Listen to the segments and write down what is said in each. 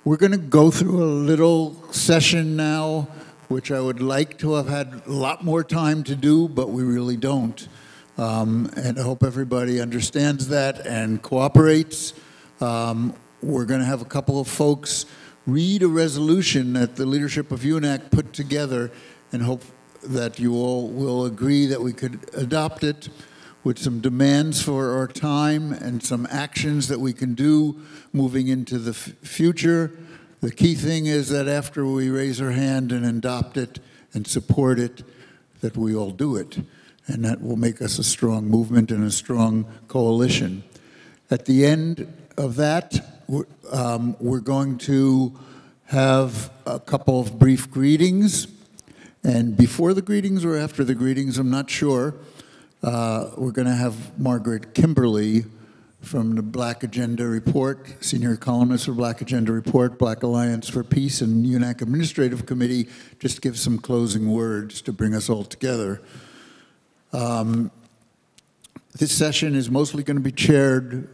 We're going to go through a little session now, which I would like to have had a lot more time to do, but we really don't. And I hope everybody understands that and cooperates. We're going to have a couple of folks read a resolution that the leadership of UNAC put together, and hope that you all will agree that we could adopt it with some demands for our time and some actions that we can do moving into the future. The key thing is that after we raise our hand and adopt it and support it, that we all do it. And that will make us a strong movement and a strong coalition. At the end of that, we're going to have a couple of brief greetings. And before the greetings or after the greetings, I'm not sure, we're going to have Margaret Kimberly from the Black Agenda Report, senior columnist for Black Agenda Report, Black Alliance for Peace, and UNAC Administrative Committee, just give some closing words to bring us all together. This session is mostly going to be chaired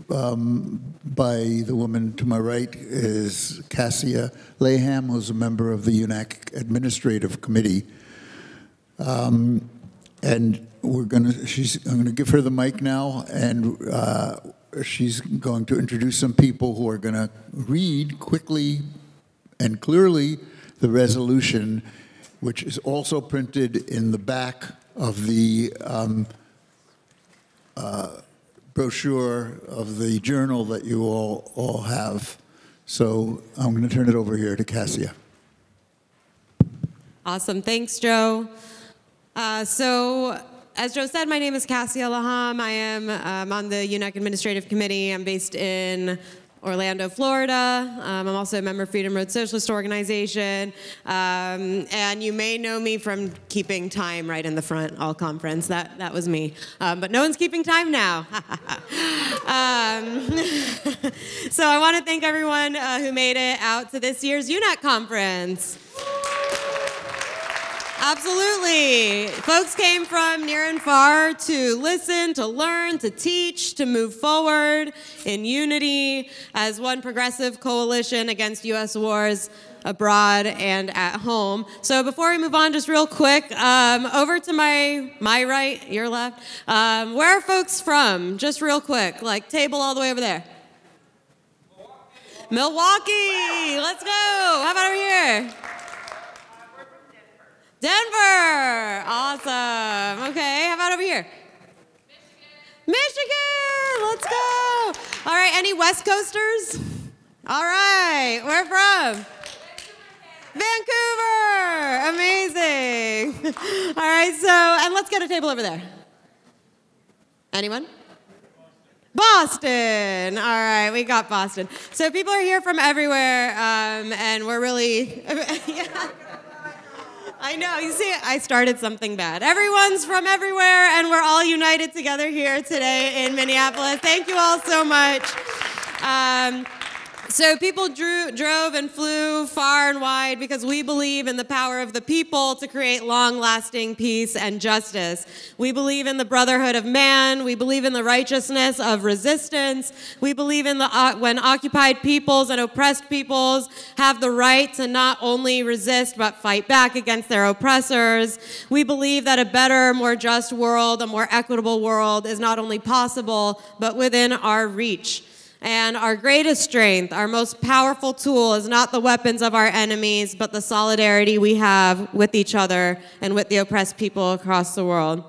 by the woman to my right, is Cassia Laham, who's a member of the UNAC Administrative Committee. And I'm going to give her the mic now, and she's going to introduce some people who are going to read quickly and clearly the resolution, which is also printed in the back of the brochure of the journal that you all have. So I'm going to turn it over here to Cassia. Awesome. Thanks, Joe. So, as Joe said, my name is Cassia Laham. I am on the UNAC Administrative Committee. I'm based in Orlando, Florida. I'm also a member of Freedom Road Socialist Organization. And you may know me from keeping time right in the front all conference. That was me. But no one's keeping time now. So I want to thank everyone who made it out to this year's UNAC conference. Absolutely. Folks came from near and far to listen, to learn, to teach, to move forward in unity as one progressive coalition against U.S. wars abroad and at home. So before we move on, just real quick, over to my right, your left. Where are folks from? Just real quick, like table all the way over there. Milwaukee. Let's go. How about over here? Denver! Awesome. Okay, how about over here? Michigan! Let's go! All right, any West Coasters? All right, where from? Vancouver! Amazing. All right, so, and let's get a table over there. Anyone? Boston. All right, we got Boston. So people are here from everywhere, and we're really... yeah. I know, you see, I started something bad. Everyone's from everywhere, and we're all united together here today in Minneapolis. Thank you all so much. So people drove and flew far and wide because we believe in the power of the people to create long-lasting peace and justice. We believe in the brotherhood of man. We believe in the righteousness of resistance. We believe in when occupied peoples and oppressed peoples have the right to not only resist but fight back against their oppressors. We believe that a better, more just world, a more equitable world is not only possible but within our reach. And our greatest strength, our most powerful tool is not the weapons of our enemies, but the solidarity we have with each other and with the oppressed people across the world.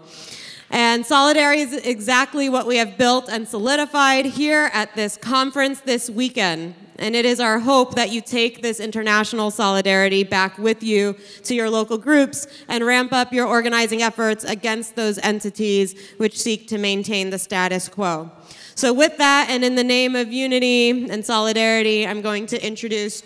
And solidarity is exactly what we have built and solidified here at this conference this weekend. And it is our hope that you take this international solidarity back with you to your local groups and ramp up your organizing efforts against those entities which seek to maintain the status quo. So with that, and in the name of unity and solidarity, I'm going to introduce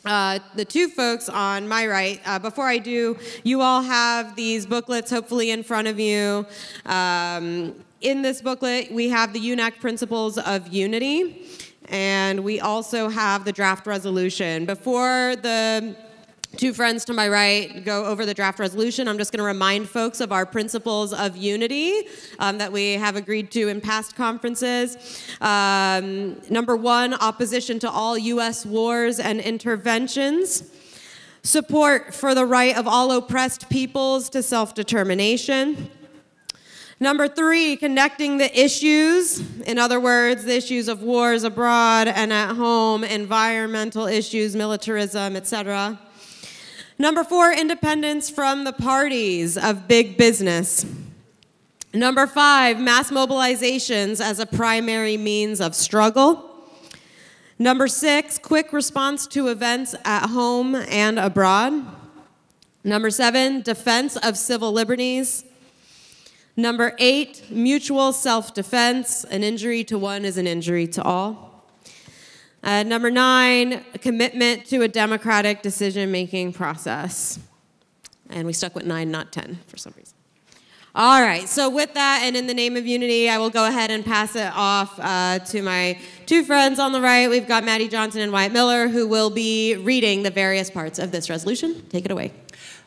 the two folks on my right. Before I do, you all have these booklets hopefully in front of you. In this booklet, we have the UNAC Principles of Unity, and we also have the draft resolution. Before the Two friends to my right go over the draft resolution. I'm just going to remind folks of our principles of unity that we have agreed to in past conferences. Number one, opposition to all U.S. wars and interventions. Support for the right of all oppressed peoples to self-determination. Number three, connecting the issues. In other words, the issues of wars abroad and at home, environmental issues, militarism, etc. Number four, independence from the parties of big business. Number five, mass mobilizations as a primary means of struggle. Number six, quick response to events at home and abroad. Number seven, defense of civil liberties. Number eight, mutual self-defense. An injury to one is an injury to all. Number nine, commitment to a democratic decision-making process. And we stuck with 9, not 10, for some reason. All right, so with that, and in the name of unity, I will go ahead and pass it off to my two friends on the right. We've got Maddie Johnson and Wyatt Miller, who will be reading the various parts of this resolution. Take it away.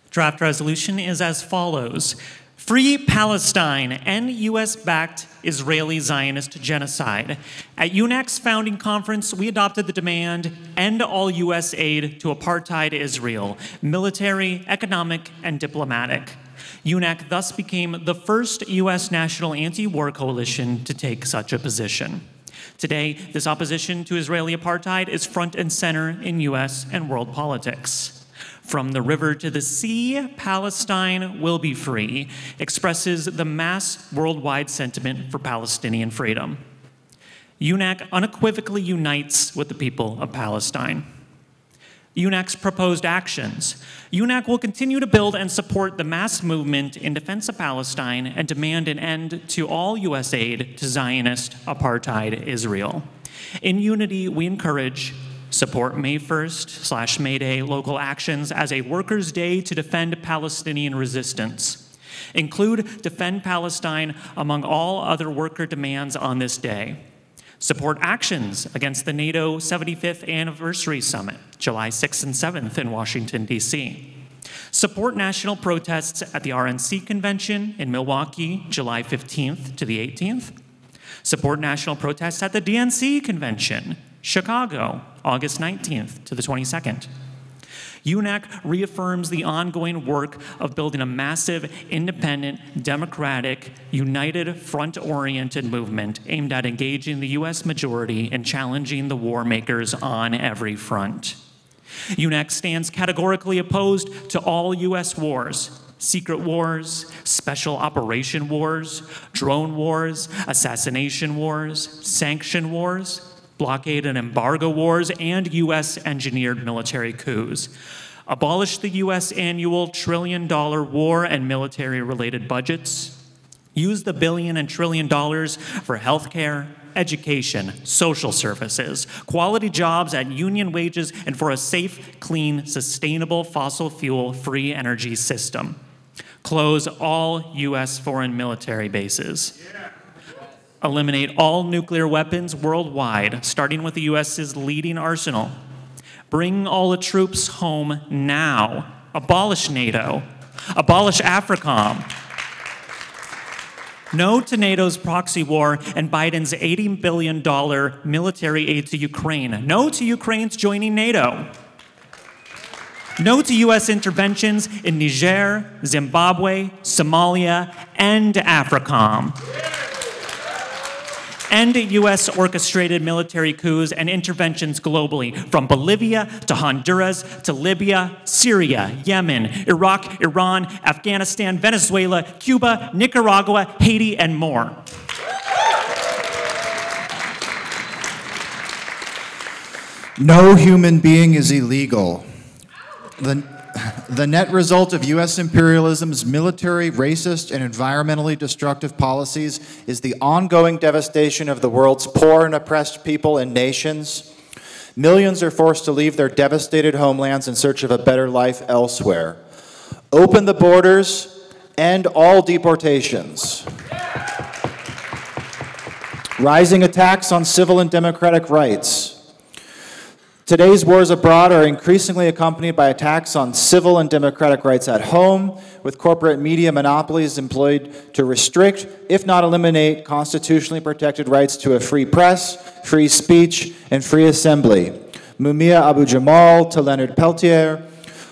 Draft resolution is as follows. Free Palestine, end U.S.-backed Israeli Zionist genocide. At UNAC's founding conference, we adopted the demand, end all U.S. aid to apartheid Israel, military, economic, and diplomatic. UNAC thus became the first U.S. national anti-war coalition to take such a position. Today, this opposition to Israeli apartheid is front and center in U.S. and world politics. From the river to the sea, Palestine will be free, expresses the mass worldwide sentiment for Palestinian freedom. UNAC unequivocally unites with the people of Palestine. UNAC's proposed actions. UNAC will continue to build and support the mass movement in defense of Palestine and demand an end to all U.S. aid to Zionist apartheid Israel. In unity, we encourage support May 1st/May Day local actions as a workers' day to defend Palestinian resistance. Include Defend Palestine among all other worker demands on this day. Support actions against the NATO 75th Anniversary Summit, July 6th and 7th in Washington, D.C. Support national protests at the RNC Convention in Milwaukee, July 15th to the 18th. Support national protests at the DNC Convention, Chicago, August 19th to the 22nd. UNAC reaffirms the ongoing work of building a massive, independent, democratic, united, front-oriented movement aimed at engaging the U.S. majority and challenging the war makers on every front. UNAC stands categorically opposed to all U.S. wars, secret wars, special operation wars, drone wars, assassination wars, sanction wars, blockade and embargo wars, and U.S.-engineered military coups. Abolish the U.S. annual $1 trillion war and military-related budgets. Use the billion and $1 trillion for healthcare, education, social services, quality jobs at union wages, and for a safe, clean, sustainable, fossil fuel-free energy system. Close all U.S. foreign military bases. Eliminate all nuclear weapons worldwide, starting with the U.S.'s leading arsenal. Bring all the troops home now. Abolish NATO. Abolish AFRICOM. No to NATO's proxy war and Biden's $80 billion military aid to Ukraine. No to Ukraine's joining NATO. No to U.S. interventions in Niger, Zimbabwe, Somalia, and AFRICOM. End U.S.-orchestrated military coups and interventions globally, from Bolivia to Honduras to Libya, Syria, Yemen, Iraq, Iran, Afghanistan, Venezuela, Cuba, Nicaragua, Haiti, and more. No human being is illegal. The net result of U.S. imperialism's military, racist, and environmentally destructive policies is the ongoing devastation of the world's poor and oppressed people and nations. Millions are forced to leave their devastated homelands in search of a better life elsewhere. Open the borders, end all deportations. Rising attacks on civil and democratic rights. Today's wars abroad are increasingly accompanied by attacks on civil and democratic rights at home, with corporate media monopolies employed to restrict, if not eliminate, constitutionally protected rights to a free press, free speech, and free assembly. Mumia Abu-Jamal to Leonard Peltier,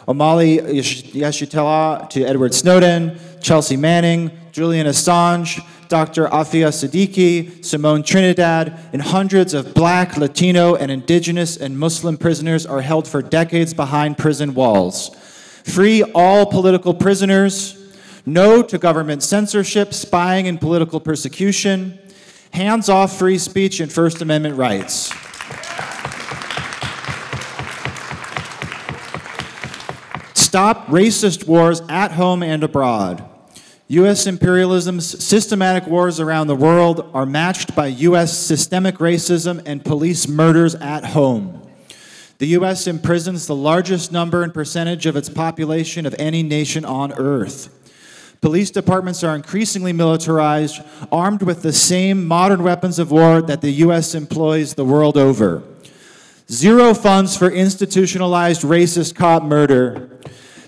Omali Yeshitela to Edward Snowden, Chelsea Manning, Julian Assange, Dr. Afia Siddiqui, Simone Trinidad, and hundreds of Black, Latino, and Indigenous and Muslim prisoners are held for decades behind prison walls. Free all political prisoners. No to government censorship, spying, and political persecution. Hands off free speech and First Amendment rights. Stop racist wars at home and abroad. U.S. imperialism's systematic wars around the world are matched by U.S. systemic racism and police murders at home. The U.S. imprisons the largest number and percentage of its population of any nation on earth. Police departments are increasingly militarized, armed with the same modern weapons of war that the U.S. employs the world over. Zero funds for institutionalized racist cop murder.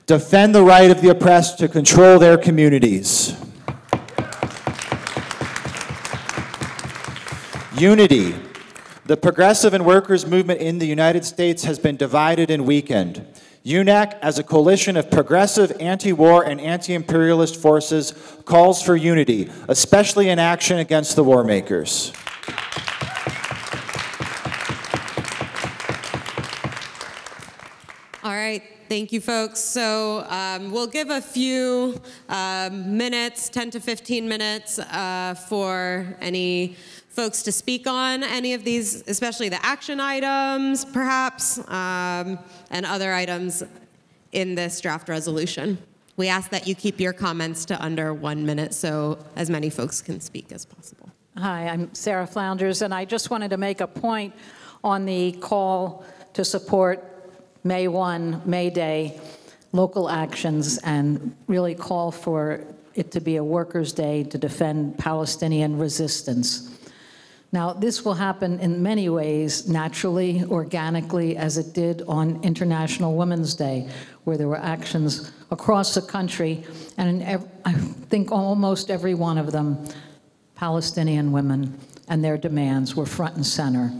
Defend the right of the oppressed to control their communities. Unity. The progressive and workers' movement in the United States has been divided and weakened. UNAC, as a coalition of progressive, anti-war, and anti-imperialist forces, calls for unity, especially in action against the war makers. All right. Thank you, folks. So we'll give a few minutes, 10 to 15 minutes, for any folks to speak on any of these, especially the action items, perhaps, and other items in this draft resolution. We ask that you keep your comments to under 1 minute so as many folks can speak as possible. Hi, I'm Sarah Flounders, and I just wanted to make a point on the call to support May 1, May Day, local actions, and really call for it to be a workers' day to defend Palestinian resistance. Now, this will happen in many ways, naturally, organically, as it did on International Women's Day, where there were actions across the country, and I think almost every one of them, Palestinian women and their demands were front and center.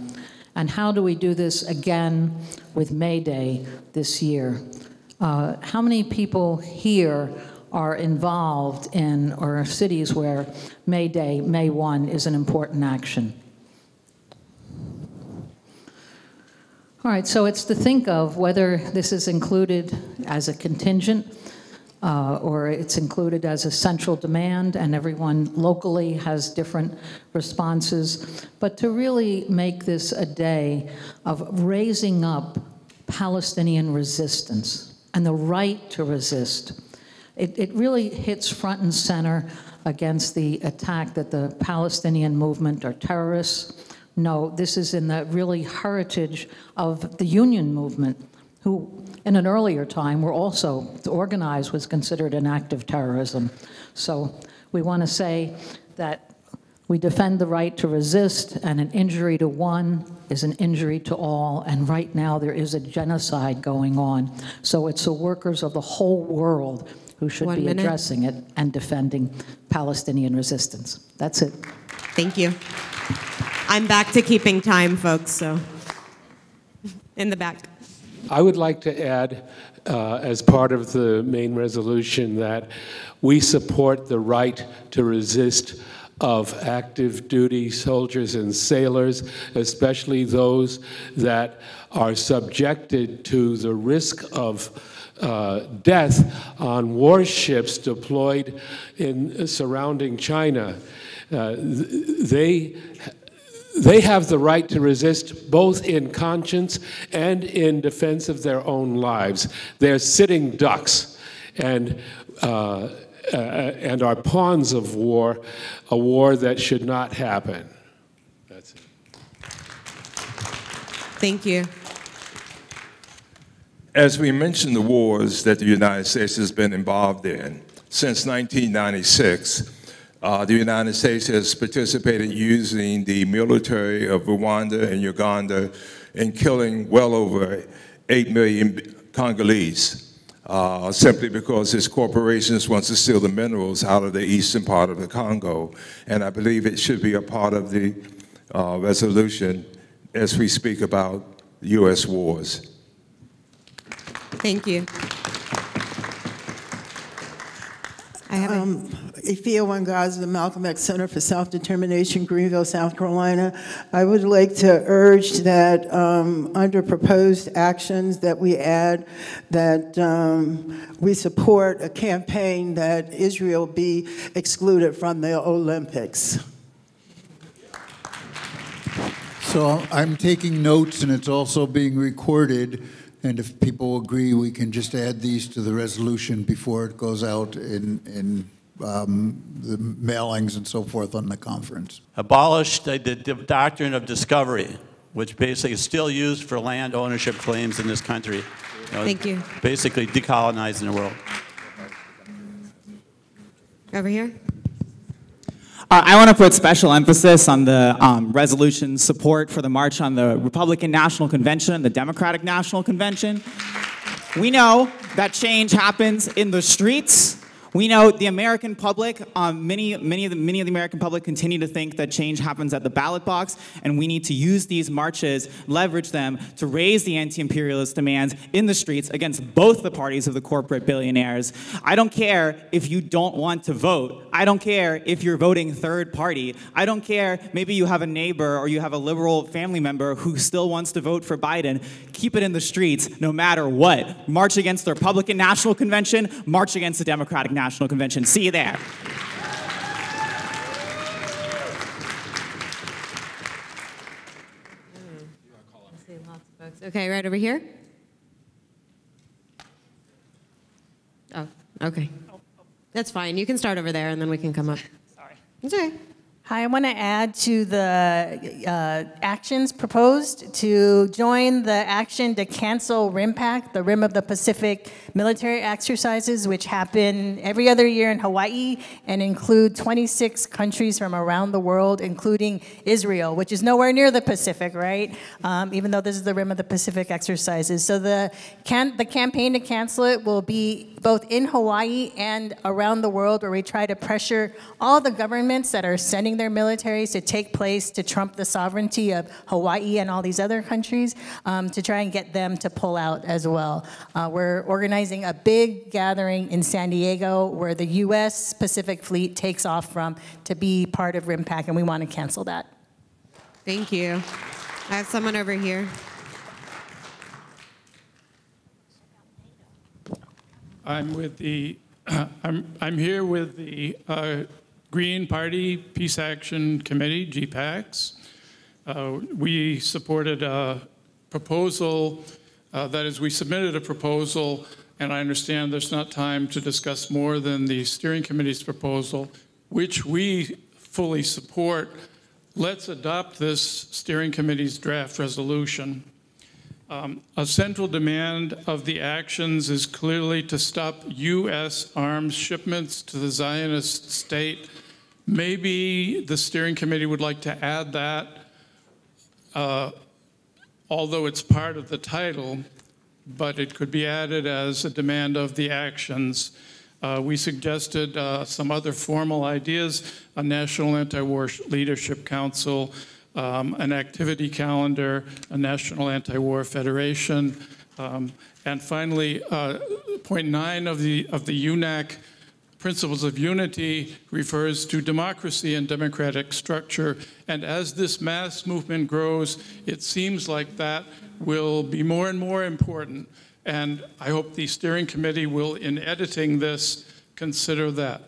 And how do we do this again with May Day this year? How many people here are involved in, or cities where May Day, May 1, is an important action? All right, so it's to think of whether this is included as a contingent or it's included as a central demand, and everyone locally has different responses. But to really make this a day of raising up Palestinian resistance and the right to resist. It really hits front and center against the attack that the Palestinian movement are terrorists. No, this is in the really heritage of the union movement, who in an earlier time were also, to organize was considered an act of terrorism. So we want to say that we defend the right to resist, and an injury to one is an injury to all, and right now there is a genocide going on. So it's the workers of the whole world who should be addressing it and defending Palestinian resistance. That's it. Thank you. I'm back to keeping time, folks, so in the back. I would like to add, as part of the main resolution, that we support the right to resist of active duty soldiers and sailors, especially those that are subjected to the risk of death on warships deployed in surrounding China. They have the right to resist both in conscience and in defense of their own lives. They're sitting ducks and are pawns of war, a war that should not happen. That's it. Thank you. As we mentioned, the wars that the United States has been involved in since 1996, the United States has participated using the military of Rwanda and Uganda in killing well over 8 million Congolese, simply because his corporations want to steal the minerals out of the eastern part of the Congo. And I believe it should be a part of the resolution as we speak about U.S. wars. Thank you. I have Ifia Wangaza, the Malcolm X Center for Self-Determination, Greenville, South Carolina. I would like to urge that under proposed actions that we add that we support a campaign that Israel be excluded from the Olympics. So I'm taking notes, and it's also being recorded. And if people agree, we can just add these to the resolution before it goes out in the mailings and so forth on the conference. Abolish the doctrine of discovery, which basically is still used for land ownership claims in this country. Thank you. Basically decolonizing the world. Over here. I want to put special emphasis on the resolution support for the March on the Republican National Convention and the Democratic National Convention. We know that change happens in the streets. We know the American public, many of the American public continue to think that change happens at the ballot box, and we need to use these marches, leverage them to raise the anti-imperialist demands in the streets against both the parties of the corporate billionaires. I don't care if you don't want to vote. I don't care if you're voting third party. I don't care, maybe you have a neighbor or you have a liberal family member who still wants to vote for Biden. Keep it in the streets no matter what. March against the Republican National Convention, march against the Democratic National Convention. See you there. Okay, right over here. Oh, okay. That's fine. You can start over there, and then we can come up. Sorry. It's okay. Hi, I want to add to the actions proposed to join the action to cancel RIMPAC, the Rim of the Pacific military exercises, which happen every other year in Hawaii and include 26 countries from around the world, including Israel, which is nowhere near the Pacific, right? Even though this is the Rim of the Pacific exercises. So the campaign to cancel it will be both in Hawaii and around the world, where we try to pressure all the governments that are sending their militaries to take place to trump the sovereignty of Hawaii and all these other countries, to try and get them to pull out as well. We're organizing a big gathering in San Diego where the U.S. Pacific Fleet takes off from to be part of RIMPAC, and we want to cancel that. Thank you. I have someone over here. I'm with the I'm here with the Green Party Peace Action Committee, GPACs. We supported a proposal, that is, we submitted a proposal, and I understand there's not time to discuss more than the steering committee's proposal, which we fully support. Let's adopt this steering committee's draft resolution. A central demand of the actions is clearly to stop U.S. arms shipments to the Zionist state. Maybe the steering committee would like to add that, although it's part of the title, but it could be added as a demand of the actions. We suggested some other formal ideas: a National Anti-War Leadership Council, an activity calendar, a National Anti-War Federation, and finally, point 9 of the UNAC Principles of Unity refers to democracy and democratic structure. And as this mass movement grows, it seems like that will be more and more important. And I hope the steering committee will, in editing this, consider that.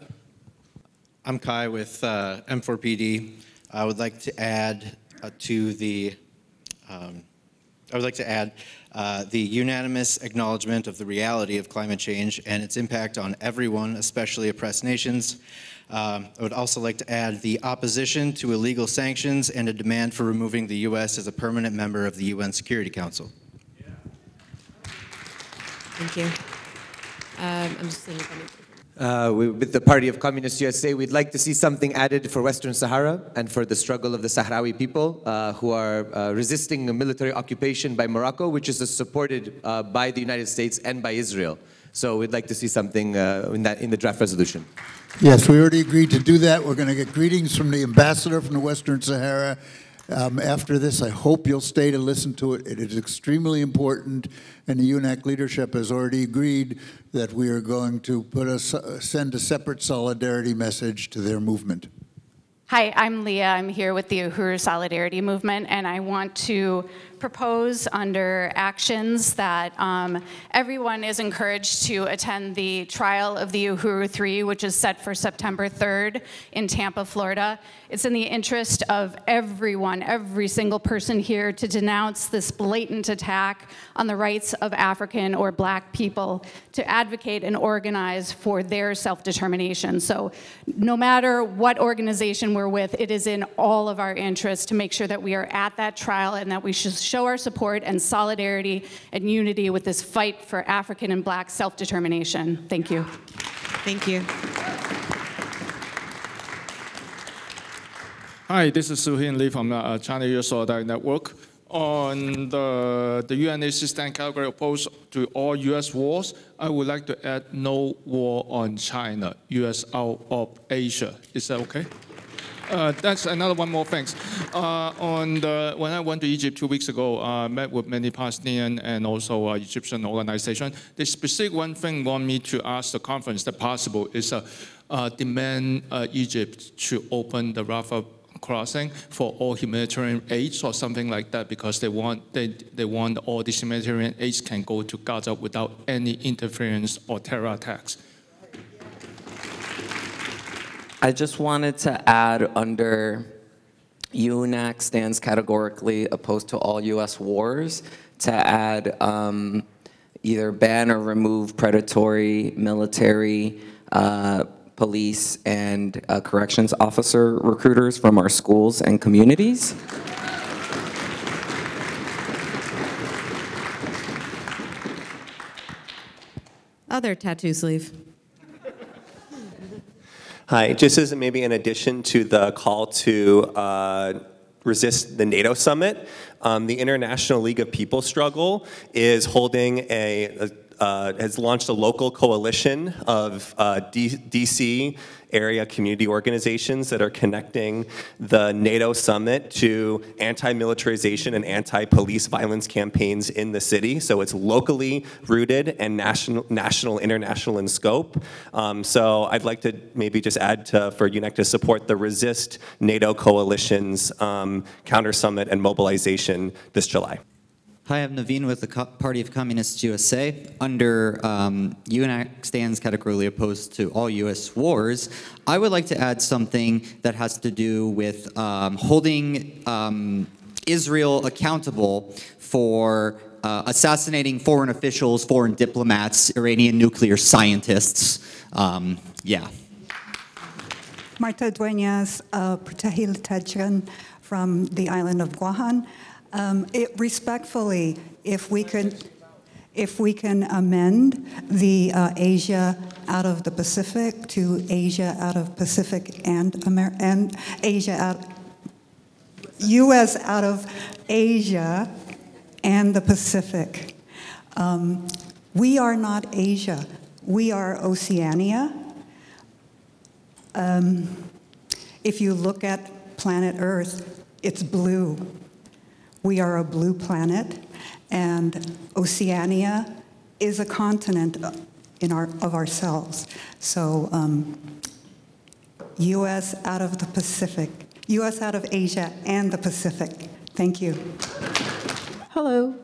I'm Kai with M4PD. I would like to add the unanimous acknowledgement of the reality of climate change and its impact on everyone, especially oppressed nations. I would also like to add the opposition to illegal sanctions and a demand for removing the U.S. as a permanent member of the UN Security Council. Thank you. I'm just With the Party of Communist USA, we'd like to see something added for Western Sahara and for the struggle of the Sahrawi people who are resisting a military occupation by Morocco, which is supported by the United States and by Israel. So we'd like to see something in the draft resolution. Yes, we already agreed to do that. We're going to get greetings from the ambassador from the Western Sahara. After this, I hope you'll stay to listen to it. It is extremely important, and the UNAC leadership has already agreed that we are going to send a separate solidarity message to their movement. Hi, I'm Leah. I'm here with the Uhuru Solidarity Movement, and I want to propose under actions that everyone is encouraged to attend the trial of the Uhuru 3, which is set for September 3rd in Tampa, Florida. It's in the interest of everyone, every single person here, to denounce this blatant attack on the rights of African or Black people, to advocate and organize for their self-determination. So no matter what organization we're with, it is in all of our interests to make sure that we are at that trial and that we should show our support and solidarity and unity with this fight for African and Black self-determination. Thank you. Thank you. Hi, this is Suhin Lee from China U.S. Solidarity Network. On the UNAC stand category opposed to all U.S. wars, I would like to add no war on China, U.S. out of Asia. Is that okay? That's another one more thing. When I went to Egypt 2 weeks ago, I met with many Palestinian and also Egyptian organizations. The specific one thing want me to ask the conference, that possible, is demand Egypt to open the Rafah crossing for all humanitarian aid or something like that, because they want all this humanitarian aid can go to Gaza without any interference or terror attacks. I just wanted to add under UNAC stands categorically opposed to all U.S. wars, to add either ban or remove predatory military, police, and corrections officer recruiters from our schools and communities. Other tattoo sleeve. Hi, just as maybe in addition to the call to resist the NATO summit, the International League of People Struggle is holding has launched a local coalition of DC area community organizations that are connecting the NATO summit to anti-militarization and anti-police violence campaigns in the city. So it's locally rooted and national, international in scope. So I'd like to maybe just add for UNAC to support the Resist NATO Coalition's counter summit and mobilization this July. Hi, I'm Naveen with the Party of Communists USA. Under UNAC stands categorically opposed to all U.S. wars, I would like to add something that has to do with holding Israel accountable for assassinating foreign officials, foreign diplomats, Iranian nuclear scientists. Yeah. Marta Dueñas, Putahil Tajran from the island of Guahan. Respectfully, if we can amend the Asia out of the Pacific to Asia out of Pacific and Asia out, U.S. out of Asia and the Pacific. We are not Asia. We are Oceania. If you look at planet Earth, it's blue. We are a blue planet, and Oceania is a continent of ourselves. So U.S. out of the Pacific, U.S. out of Asia and the Pacific. Thank you. Hello.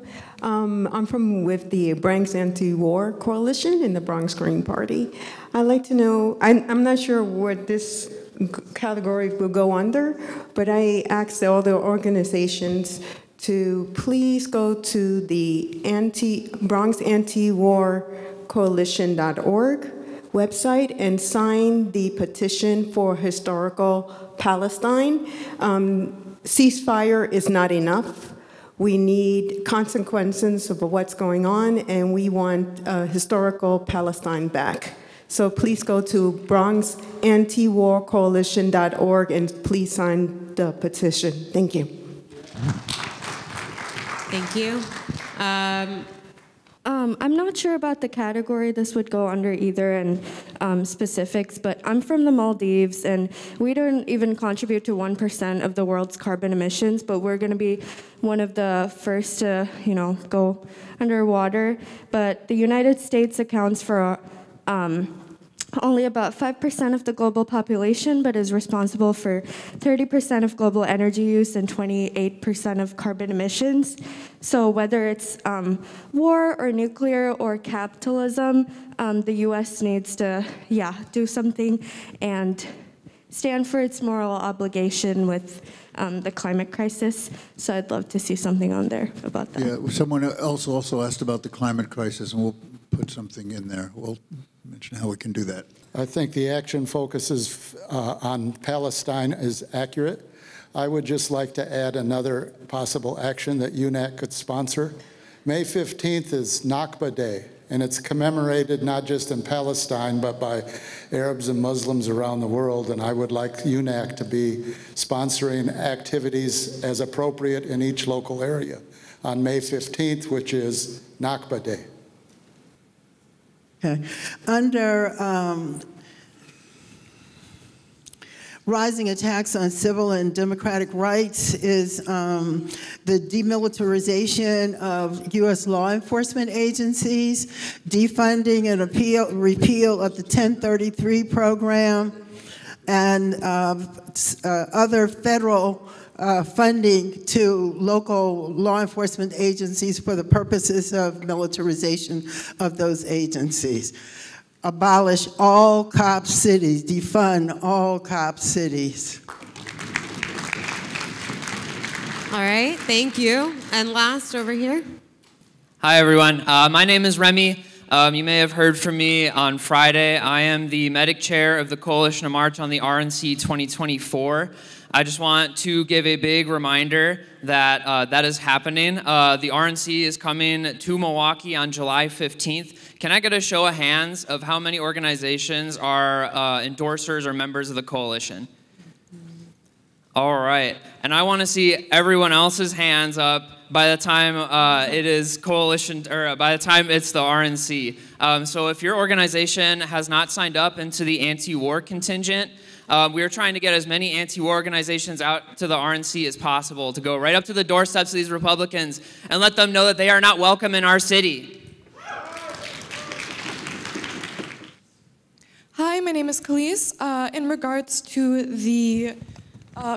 I'm with the Bronx Anti-War Coalition in the Bronx Green Party. I'd like to know, I'm not sure what this category will go under, but I asked all the organizations to please go to the Bronx Anti-War Coalition.org website and sign the petition for historical Palestine. Ceasefire is not enough. We need consequences of what's going on, and we want historical Palestine back. So please go to bronxantiwarcoalition.org and please sign the petition. Thank you. Thank you. I'm not sure about the category this would go under either and specifics, but I'm from the Maldives, and we don't even contribute to 1% of the world's carbon emissions, but we're going to be one of the first to, go underwater. But the United States accounts for only about 5% of the global population, but is responsible for 30% of global energy use and 28% of carbon emissions. So whether it's war or nuclear or capitalism, the US needs to, do something and stand for its moral obligation with the climate crisis. So I'd love to see something on there about that. Yeah, someone else also asked about the climate crisis, and we'll put something in there. We'll mention how we can do that. I think the action focuses on Palestine is accurate. I would just like to add another possible action that UNAC could sponsor. May 15th is Nakba Day, and it's commemorated not just in Palestine, but by Arabs and Muslims around the world, and I would like UNAC to be sponsoring activities as appropriate in each local area on May 15th, which is Nakba Day. Okay. Under rising attacks on civil and democratic rights is the demilitarization of U.S. law enforcement agencies, defunding and repeal of the 1033 program, and other federal funding to local law enforcement agencies for the purposes of militarization of those agencies. Abolish all cop cities, defund all cop cities. All right, thank you. And last over here. Hi, everyone. My name is Remy. You may have heard from me on Friday. I am the medic chair of the Coalition to March on the RNC 2024. I just want to give a big reminder that that is happening. The RNC is coming to Milwaukee on July 15th. Can I get a show of hands of how many organizations are endorsers or members of the coalition? All right. And I want to see everyone else's hands up by the time it is coalition, or by the time it's the RNC. So if your organization has not signed up into the anti-war contingent, we are trying to get as many anti-war organizations out to the RNC as possible to go right up to the doorsteps of these Republicans and let them know that they are not welcome in our city. Hi, my name is Khalees. In regards to the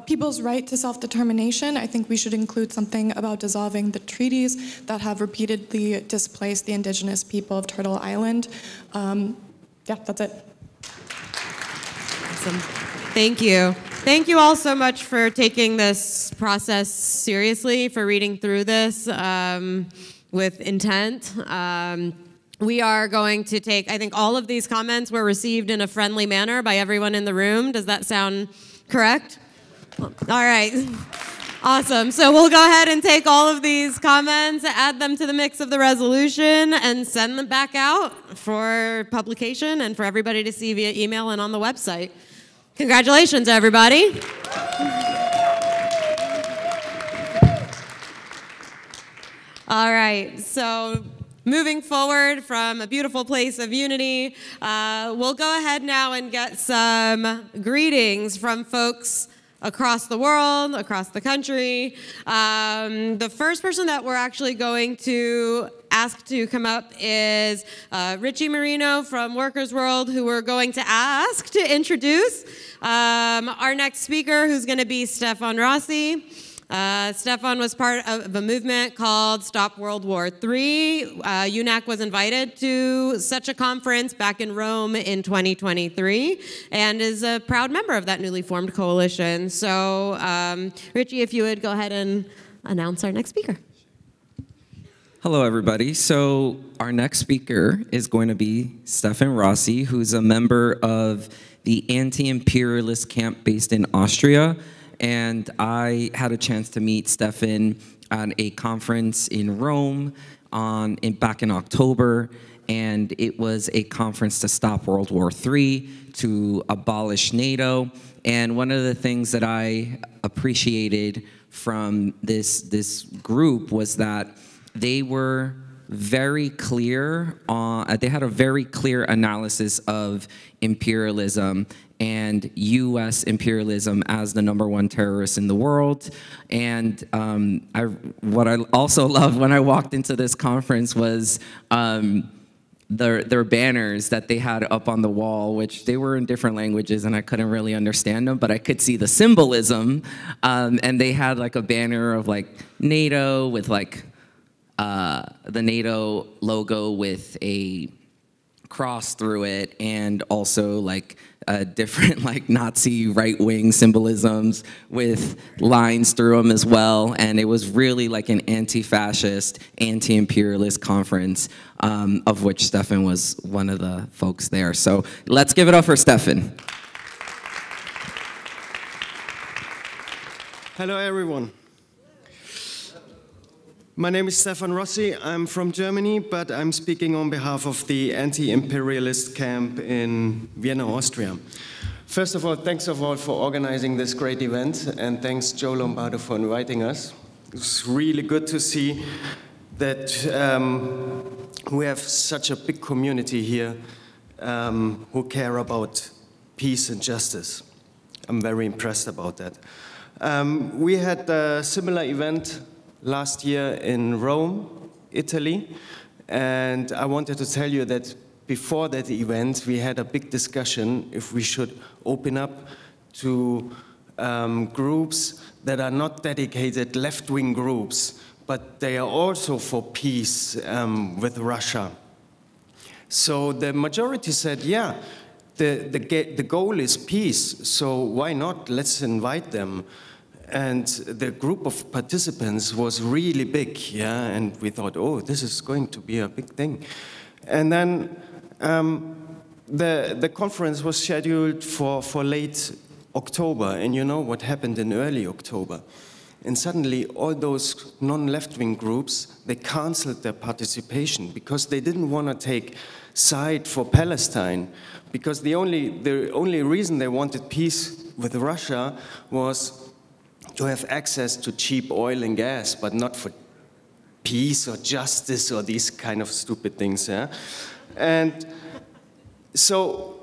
people's right to self-determination, I think we should include something about dissolving the treaties that have repeatedly displaced the indigenous people of Turtle Island. Yeah, that's it. Awesome. Thank you. Thank you all so much for taking this process seriously, for reading through this with intent. We are going to take, I think all of these comments were received in a friendly manner by everyone in the room. Does that sound correct? All right. Awesome. So we'll go ahead and take all of these comments, add them to the mix of the resolution, and send them back out for publication and for everybody to see via email and on the website. Congratulations, everybody. All right. So moving forward from a beautiful place of unity, we'll go ahead now and get some greetings from folks across the world, across the country. The first person that we're actually going to ask to come up is Richie Marino from Workers' World, who we're going to ask to introduce our next speaker, who's going to be Stefan Rossi. Stefan was part of a movement called Stop World War III. UNAC was invited to such a conference back in Rome in 2023 and is a proud member of that newly formed coalition. So, Richie, if you would go ahead and announce our next speaker. Hello, everybody. So our next speaker is going to be Stefan Rossi, who's a member of the anti-imperialist camp based in Austria. And I had a chance to meet Stefan at a conference in Rome back in October, and it was a conference to stop World War III, to abolish NATO. And one of the things that I appreciated from this group was that they were very clear on, they had a very clear analysis of imperialism and U.S. imperialism as the #1 terrorist in the world. And what I also loved when I walked into this conference was their banners that they had up on the wall, which they were in different languages and I couldn't really understand them, but I could see the symbolism. And they had like a banner of like NATO with like the NATO logo with a cross through it, and also like different like Nazi right-wing symbolisms with lines through them as well. And it was really like an anti-fascist, anti-imperialist conference, of which Stefan was one of the folks there. So let's give it up for Stefan. Hello, everyone. My name is Stefan Rossi. I'm from Germany, but I'm speaking on behalf of the anti-imperialist camp in Vienna, Austria. First of all, thanks for organizing this great event, and thanks Joe Lombardo for inviting us. It's really good to see that we have such a big community here who care about peace and justice. I'm very impressed about that. We had a similar event last year in Rome, Italy, and I wanted to tell you that before that event we had a big discussion if we should open up to groups that are not dedicated left-wing groups, but they are also for peace with Russia. So the majority said, yeah, the goal is peace, so why not? Let's invite them. And the group of participants was really big, yeah, and we thought, oh, this is going to be a big thing. And then the conference was scheduled for late October, and you know what happened in early October. And suddenly all those non-left-wing groups, they canceled their participation because they didn't want to take side for Palestine, because the only reason they wanted peace with Russia was to have access to cheap oil and gas, but not for peace or justice or these kind of stupid things. Yeah? And so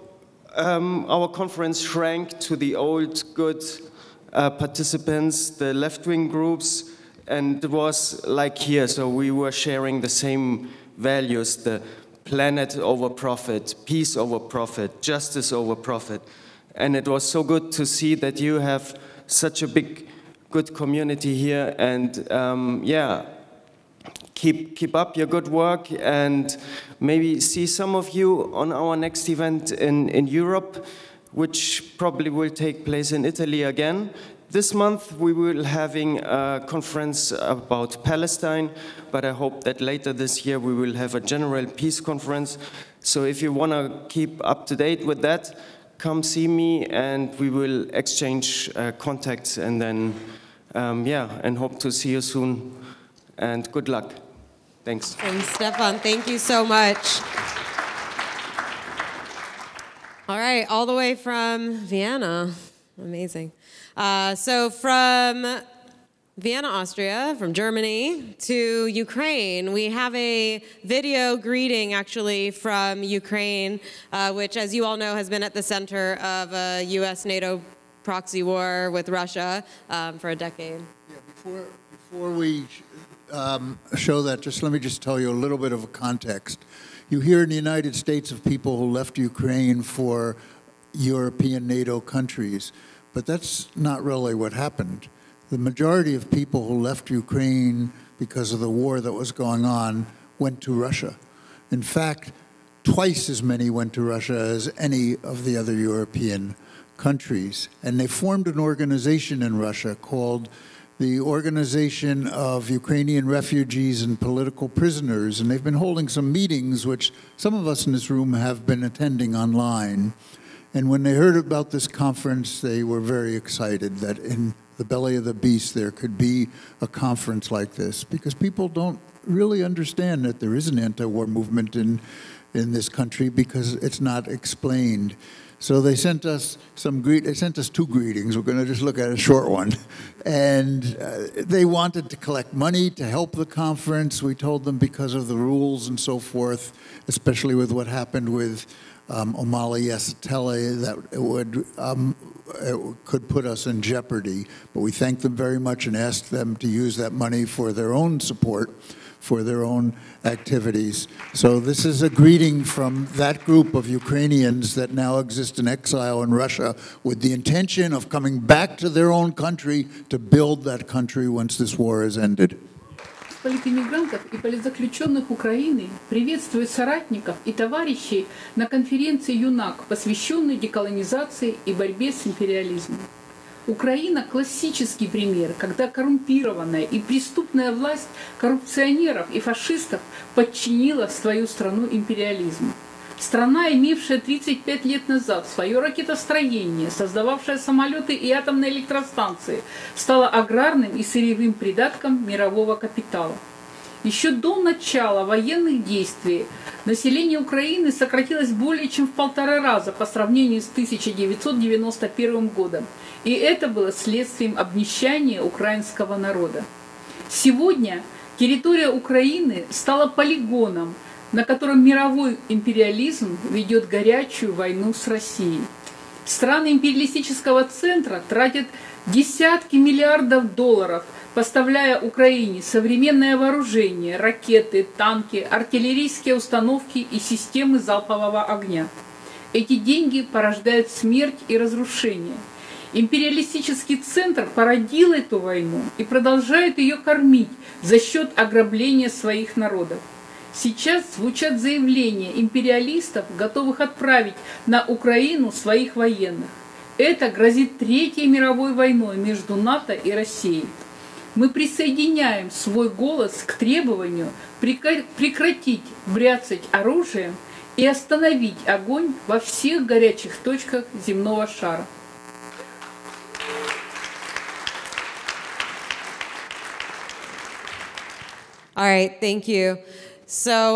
our conference shrank to the old good participants, the left-wing groups, and it was like here. So we were sharing the same values, the planet over profit, peace over profit, justice over profit. And it was so good to see that you have such a big good community here, and yeah, keep up your good work, and maybe see some of you on our next event in Europe, which probably will take place in Italy again. This month we will having a conference about Palestine, but I hope that later this year we will have a general peace conference. So if you want to keep up to date with that, come see me and we will exchange contacts, and then yeah, and hope to see you soon, and good luck. Thanks. And Stefan, thank you so much. All right, all the way from Vienna. Amazing. So from Vienna, Austria, from Germany to Ukraine, we have a video greeting actually from Ukraine, which, as you all know, has been at the center of a US-NATO proxy war with Russia for a decade. Yeah, before we show that, let me tell you a little bit of a context. You hear in the United States of people who left Ukraine for European NATO countries, but that's not really what happened. The majority of people who left Ukraine because of the war that was going on went to Russia. In fact, twice as many went to Russia as any of the other European countries. And they formed an organization in Russia called the Organization of Ukrainian Refugees and Political Prisoners, and they've been holding some meetings, which some of us in this room have been attending online. And when they heard about this conference, they were very excited that in the belly of the beast, there could be a conference like this, because people don't really understand that there is an anti-war movement in this country because it's not explained. So they sent us two greetings. We're going to just look at a short one. And they wanted to collect money to help the conference. We told them because of the rules and so forth, especially with what happened with Omali Yesatele, that it could put us in jeopardy. But we thanked them very much and asked them to use that money for their own support, for their own activities. So this is a greeting from that group of Ukrainians that now exist in exile in Russia with the intention of coming back to their own country to build that country once this war is ended. Политэмигрантов и политзаключенных Украины приветствует соратников и товарищей на конференции UNAC, посвященной деколонизации и борьбе с империализмом. Украина – классический пример, когда коррумпированная и преступная власть коррупционеров и фашистов подчинила свою страну империализму. Страна, имевшая 35 лет назад свое ракетостроение, создававшая самолеты и атомные электростанции, стала аграрным и сырьевым придатком мирового капитала. Еще до начала военных действий население Украины сократилось более чем в 1,5 раза по сравнению с 1991 годом. И это было следствием обнищания украинского народа. Сегодня территория Украины стала полигоном, на котором мировой империализм ведет горячую войну с Россией. Страны империалистического центра тратят десятки миллиардов долларов, поставляя Украине современное вооружение, ракеты, танки, артиллерийские установки и системы залпового огня. Эти деньги порождают смерть и разрушение. Империалистический центр породил эту войну и продолжает ее кормить за счет ограбления своих народов. Сейчас звучат заявления империалистов, готовых отправить на Украину своих военных. Это грозит Третьей мировой войной между НАТО и Россией. Мы присоединяем свой голос к требованию прекратить бряцать оружием и остановить огонь во всех горячих точках земного шара. All right, thank you. So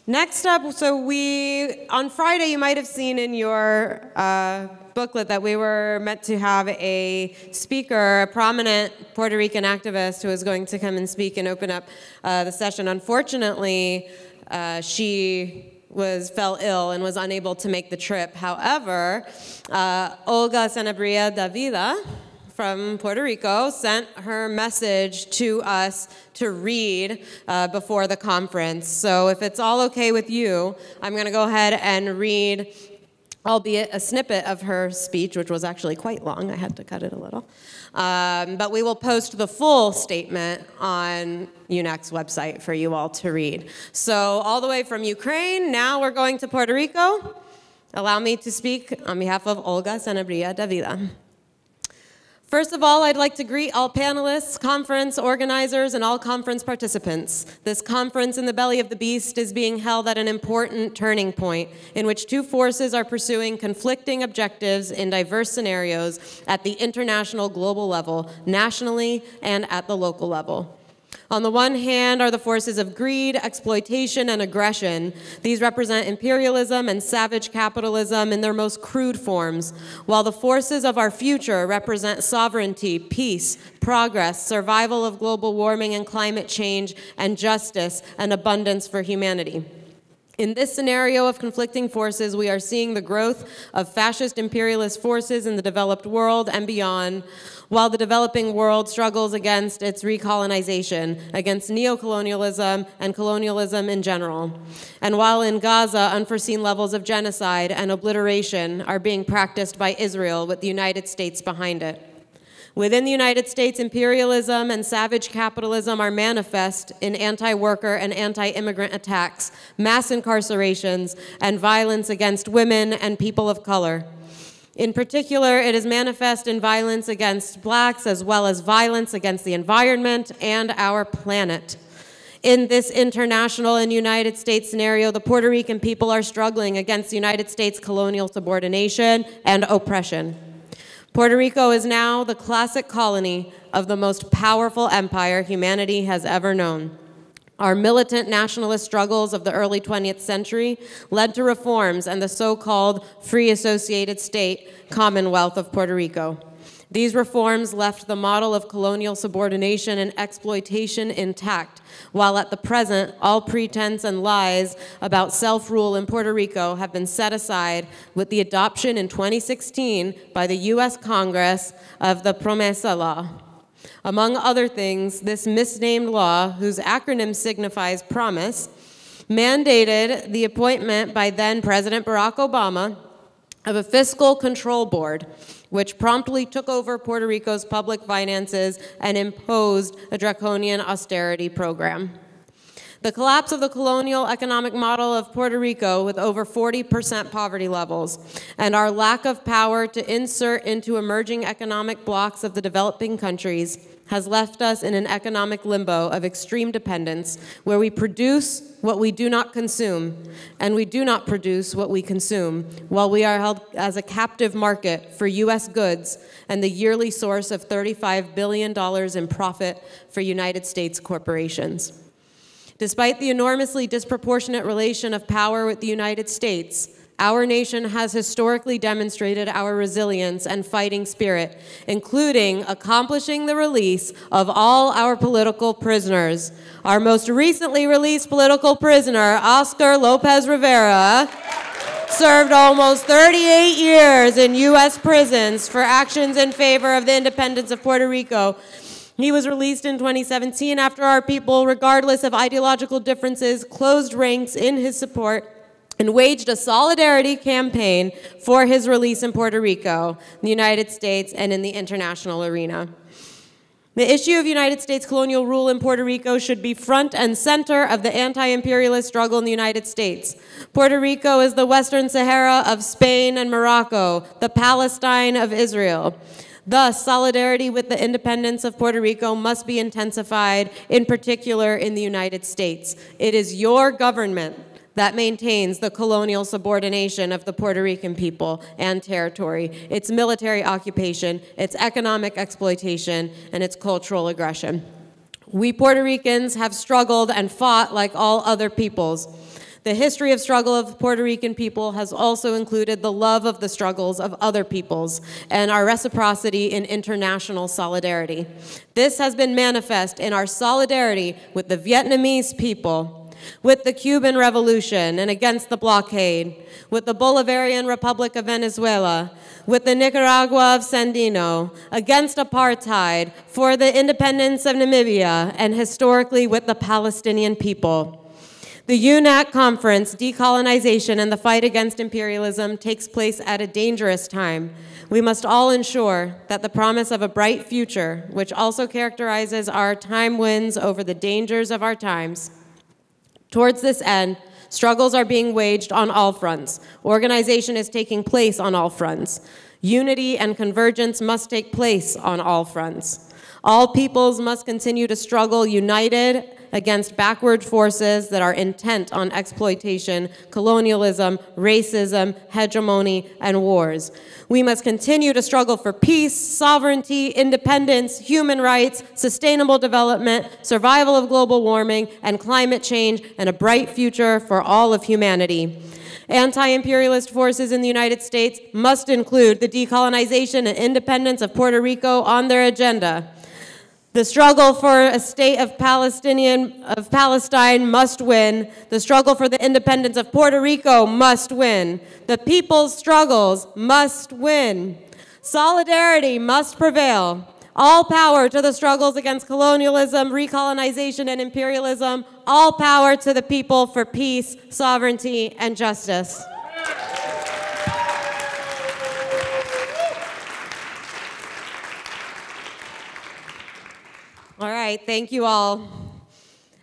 next up, on Friday, you might have seen in your booklet that we were meant to have a speaker, a prominent Puerto Rican activist who is going to come and speak and open up the session. Unfortunately, she fell ill and was unable to make the trip. However, Olga Sanabria Davila from Puerto Rico sent her message to us to read before the conference. So if it's all okay with you, I'm going to go ahead and read, albeit a snippet of her speech, which was actually quite long. I had to cut it a little. But we will post the full statement on UNAC's website for you all to read. So all the way from Ukraine, now we're going to Puerto Rico. Allow me to speak on behalf of Olga Sanabria Davila. First of all, I'd like to greet all panelists, conference organizers, and all conference participants. This conference in the belly of the beast is being held at an important turning point in which two forces are pursuing conflicting objectives in diverse scenarios at the international global level, nationally, and at the local level. On the one hand are the forces of greed, exploitation, and aggression. These represent imperialism and savage capitalism in their most crude forms, while the forces of our future represent sovereignty, peace, progress, survival of global warming and climate change, and justice and abundance for humanity. In this scenario of conflicting forces, we are seeing the growth of fascist imperialist forces in the developed world and beyond, while the developing world struggles against its recolonization, against neocolonialism and colonialism in general. And while in Gaza, unforeseen levels of genocide and obliteration are being practiced by Israel with the United States behind it. Within the United States, imperialism and savage capitalism are manifest in anti-worker and anti-immigrant attacks, mass incarcerations, and violence against women and people of color. In particular, it is manifest in violence against blacks as well as violence against the environment and our planet. In this international and United States scenario, the Puerto Rican people are struggling against the United States colonial subordination and oppression. Puerto Rico is now the classic colony of the most powerful empire humanity has ever known. Our militant nationalist struggles of the early 20th century led to reforms and the so-called free associated state Commonwealth of Puerto Rico. These reforms left the model of colonial subordination and exploitation intact, while at the present, all pretense and lies about self-rule in Puerto Rico have been set aside with the adoption in 2016 by the U.S. Congress of the Promesa Law. Among other things, this misnamed law, whose acronym signifies promise, mandated the appointment by then President Barack Obama of a fiscal control board, which promptly took over Puerto Rico's public finances and imposed a draconian austerity program. The collapse of the colonial economic model of Puerto Rico, with over 40% poverty levels, and our lack of power to insert into emerging economic blocs of the developing countries, has left us in an economic limbo of extreme dependence, where we produce what we do not consume, and we do not produce what we consume, while we are held as a captive market for U.S. goods and the yearly source of $35 billion in profit for United States corporations. Despite the enormously disproportionate relation of power with the United States, our nation has historically demonstrated our resilience and fighting spirit, including accomplishing the release of all our political prisoners. Our most recently released political prisoner, Oscar Lopez Rivera, served almost 38 years in U.S. prisons for actions in favor of the independence of Puerto Rico. He was released in 2017 after our people, regardless of ideological differences, closed ranks in his support and waged a solidarity campaign for his release in Puerto Rico, the United States, and in the international arena. The issue of United States colonial rule in Puerto Rico should be front and center of the anti-imperialist struggle in the United States. Puerto Rico is the Western Sahara of Spain and Morocco, the Palestine of Israel. Thus, solidarity with the independence of Puerto Rico must be intensified, in particular in the United States. It is your government that maintains the colonial subordination of the Puerto Rican people and territory, its military occupation, its economic exploitation, and its cultural aggression. We Puerto Ricans have struggled and fought like all other peoples. The history of struggle of the Puerto Rican people has also included the love of the struggles of other peoples and our reciprocity in international solidarity. This has been manifest in our solidarity with the Vietnamese people, with the Cuban Revolution and against the blockade, with the Bolivarian Republic of Venezuela, with the Nicaragua of Sandino, against apartheid, for the independence of Namibia, and historically with the Palestinian people. The UNAC conference, Decolonization and the Fight Against Imperialism, takes place at a dangerous time. We must all ensure that the promise of a bright future, which also characterizes our time, wins over the dangers of our times. Towards this end, struggles are being waged on all fronts. Organization is taking place on all fronts. Unity and convergence must take place on all fronts. All peoples must continue to struggle united against backward forces that are intent on exploitation, colonialism, racism, hegemony, and wars. We must continue to struggle for peace, sovereignty, independence, human rights, sustainable development, survival of global warming, and climate change, and a bright future for all of humanity. Anti-imperialist forces in the United States must include the decolonization and independence of Puerto Rico on their agenda. The struggle for a state of Palestine must win. The struggle for the independence of Puerto Rico must win. The people's struggles must win. Solidarity must prevail. All power to the struggles against colonialism, recolonization, and imperialism. All power to the people for peace, sovereignty, and justice. All right, thank you all.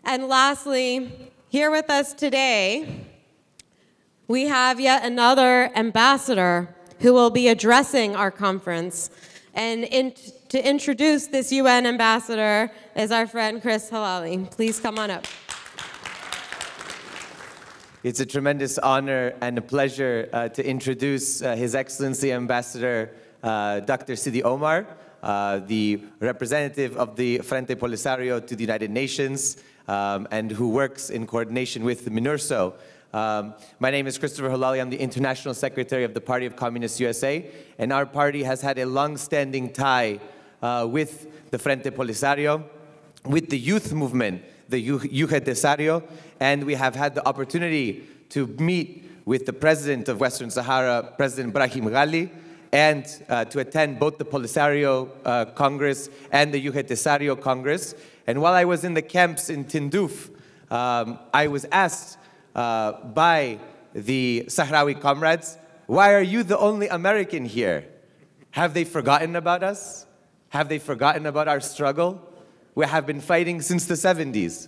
And lastly, here with us today, we have yet another ambassador who will be addressing our conference. And to introduce this UN ambassador is our friend Chris Halali. Please come on up. It's a tremendous honor and a pleasure to introduce His Excellency Ambassador Dr. Sidi Omar, the representative of the Frente Polisario to the United Nations, and who works in coordination with the MINURSO. My name is Christopher Halali. I'm the International Secretary of the Party of Communist USA, and our party has had a long-standing tie with the Frente Polisario, with the youth movement, the UGTSario, and we have had the opportunity to meet with the president of Western Sahara, President Brahim Ghali, and to attend both the Polisario Congress and the UGTSario Congress. And while I was in the camps in Tindouf, I was asked by the Sahrawi comrades, why are you the only American here? Have they forgotten about us? Have they forgotten about our struggle? We have been fighting since the 70s.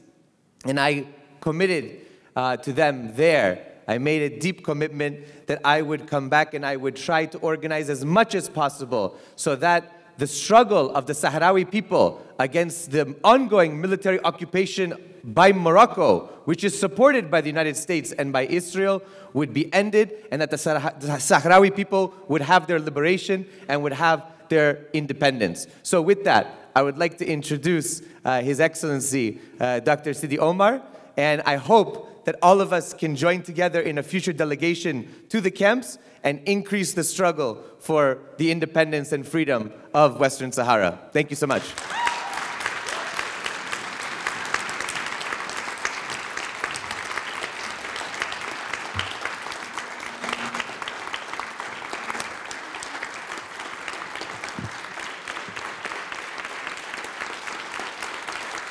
And I committed to them there. I made a deep commitment that I would come back and I would try to organize as much as possible so that the struggle of the Sahrawi people against the ongoing military occupation by Morocco, which is supported by the United States and by Israel, would be ended, and that the Sahrawi people would have their liberation and would have their independence. So with that, I would like to introduce His Excellency Dr. Sidi Omar, and I hope that all of us can join together in a future delegation to the camps and increase the struggle for the independence and freedom of Western Sahara. Thank you so much.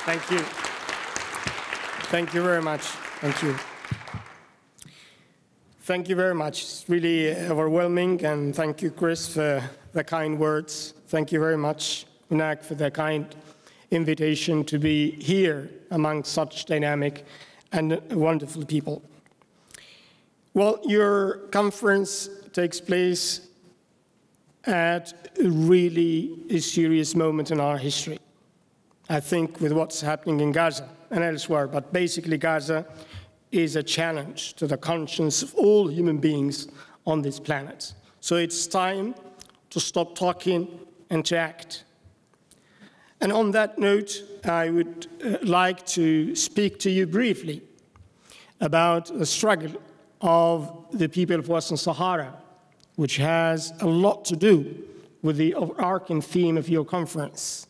Thank you. Thank you very much. Thank you. Thank you very much. It's really overwhelming, and thank you, Chris, for the kind words. Thank you very much, UNAC, for the kind invitation to be here among such dynamic and wonderful people. Well, your conference takes place at really a serious moment in our history. I think with what's happening in Gaza and elsewhere, but basically Gaza is a challenge to the conscience of all human beings on this planet. So it's time to stop talking and to act. And on that note, I would like to speak to you briefly about the struggle of the people of Western Sahara, which has a lot to do with the overarching theme of your conference: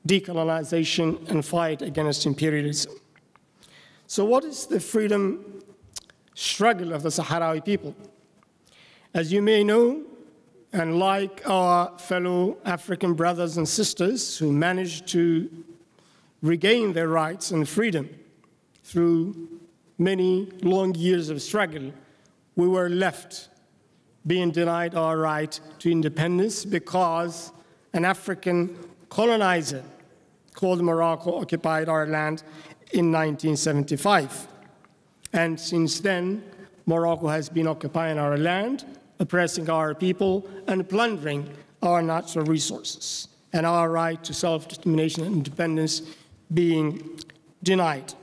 decolonization and fight against imperialism. So what is the freedom struggle of the Sahrawi people? As you may know, and like our fellow African brothers and sisters who managed to regain their rights and freedom through many long years of struggle, we were left being denied our right to independence because an African colonizer called Morocco occupied our land in 1975. And since then, Morocco has been occupying our land, oppressing our people, and plundering our natural resources, and our right to self-determination and independence being denied.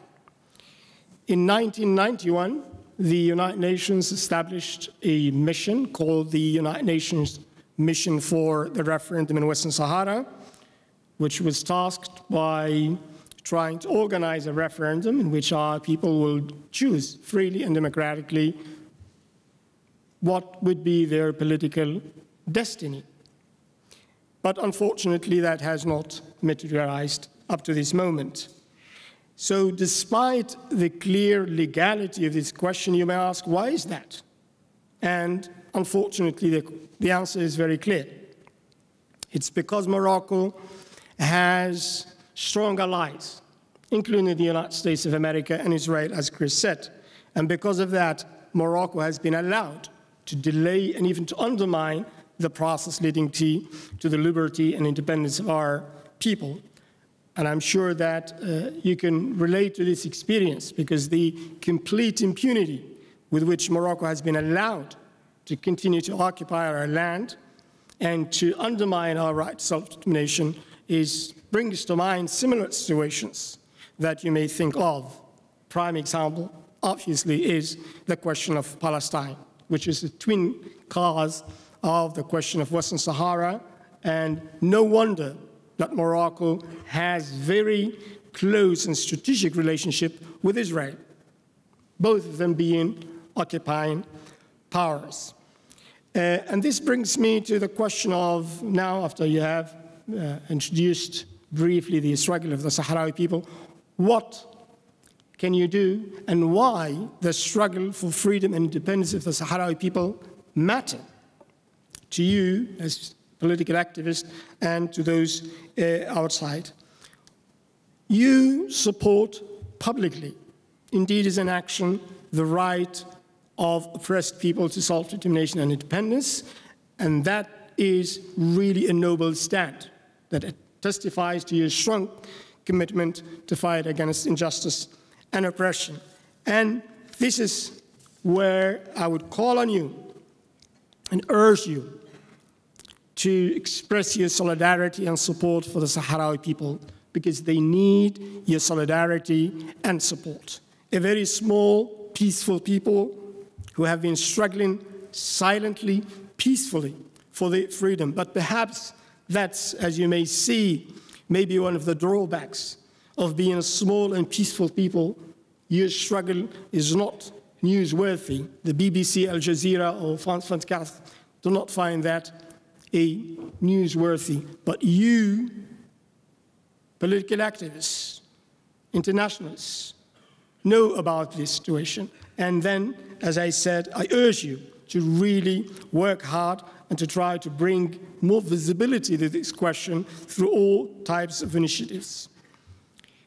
In 1991, the United Nations established a mission called the United Nations Mission for the Referendum in Western Sahara, which was tasked by trying to organize a referendum in which our people will choose freely and democratically what would be their political destiny. But unfortunately, that has not materialized up to this moment. So despite the clear legality of this question, you may ask, why is that? And unfortunately, the answer is very clear. It's because Morocco has strong allies, including the United States of America and Israel, as Chris said. And because of that, Morocco has been allowed to delay and even to undermine the process leading to the liberty and independence of our people. And I'm sure that you can relate to this experience, because the complete impunity with which Morocco has been allowed to continue to occupy our land and to undermine our right to self-determination brings to mind similar situations that you may think of. Prime example, obviously, is the question of Palestine, which is a twin cause of the question of Western Sahara, and no wonder that Morocco has very close and strategic relationship with Israel, both of them being occupying powers. And this brings me to the question of now, after you have introduced briefly the struggle of the Sahrawi people, what can you do and why the struggle for freedom and independence of the Sahrawi people matter to you as political activists and to those outside. You support publicly, indeed is an action, the right of oppressed people to self-determination and independence, and that is really a noble stand that testifies to your strong commitment to fight against injustice and oppression. And this is where I would call on you and urge you to express your solidarity and support for the Sahrawi people, because they need your solidarity and support. A very small, peaceful people who have been struggling silently, peacefully for their freedom. But perhaps that's, as you may see, maybe one of the drawbacks of being a small and peaceful people. Your struggle is not newsworthy. The BBC, Al Jazeera, or France 24 do not find that a newsworthy. But you, political activists, internationalists, know about this situation. And then, as I said, I urge you to really work hard and to try to bring more visibility to this question through all types of initiatives.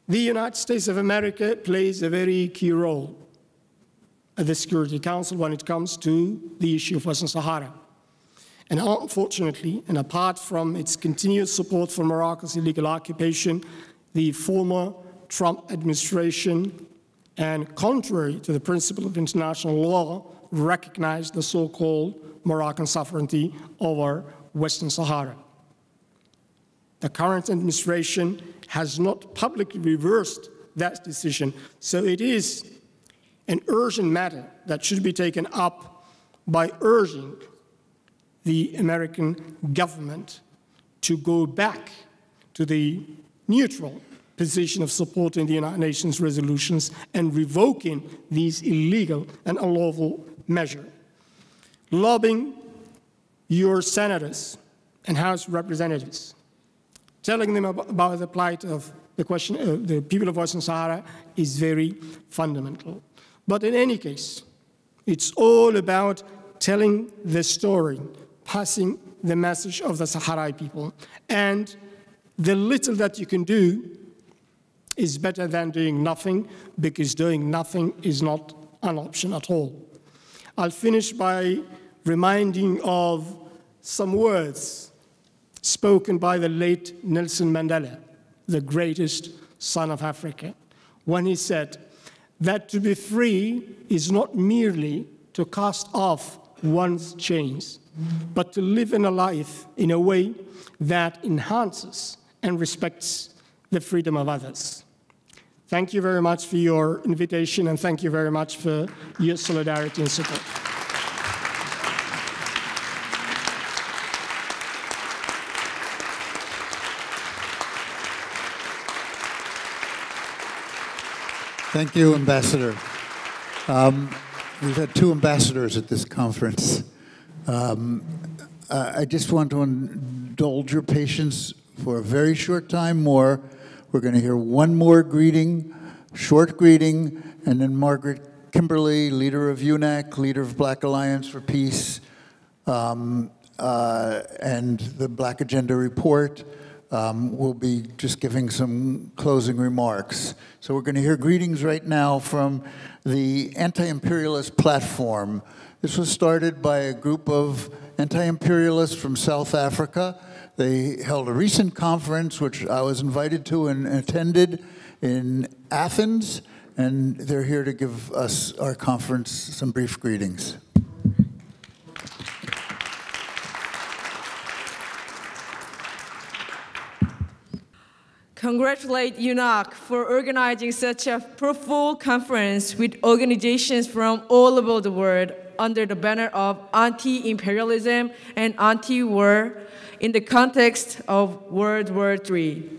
The United States of America plays a very key role at the Security Council when it comes to the issue of Western Sahara. And unfortunately, and apart from its continued support for Morocco's illegal occupation, the former Trump administration, and contrary to the principle of international law, recognized the so-called Moroccan sovereignty over Western Sahara. The current administration has not publicly reversed that decision, so it is an urgent matter that should be taken up by urging the American government to go back to the neutral position of supporting the United Nations resolutions and revoking these illegal and unlawful measures. Lobbying your senators and House representatives, telling them about the plight of the question of the people of Western Sahara is very fundamental. But in any case, it's all about telling the story, passing the message of the Sahrawi people. And the little that you can do is better than doing nothing, because doing nothing is not an option at all. I'll finish by reminding of some words spoken by the late Nelson Mandela, the greatest son of Africa, when he said that to be free is not merely to cast off one's chains, but to live in a life in a way that enhances and respects the freedom of others. Thank you very much for your invitation, and thank you very much for your solidarity and support. Thank you, Ambassador. We've had two ambassadors at this conference. I just want to indulge your patience for a very short time more. We're going to hear one more greeting, short greeting, and then Margaret Kimberley, leader of UNAC, leader of Black Alliance for Peace, and the Black Agenda Report, will be just giving some closing remarks. So we're going to hear greetings right now from the Anti-Imperialist Platform. This was started by a group of anti-imperialists from South Africa. They held a recent conference, which I was invited to and attended in Athens, and they're here to give us, our conference, some brief greetings. Congratulate UNAC for organizing such a fruitful conference with organizations from all over the world. under the banner of anti-imperialism and anti-war in the context of World War III.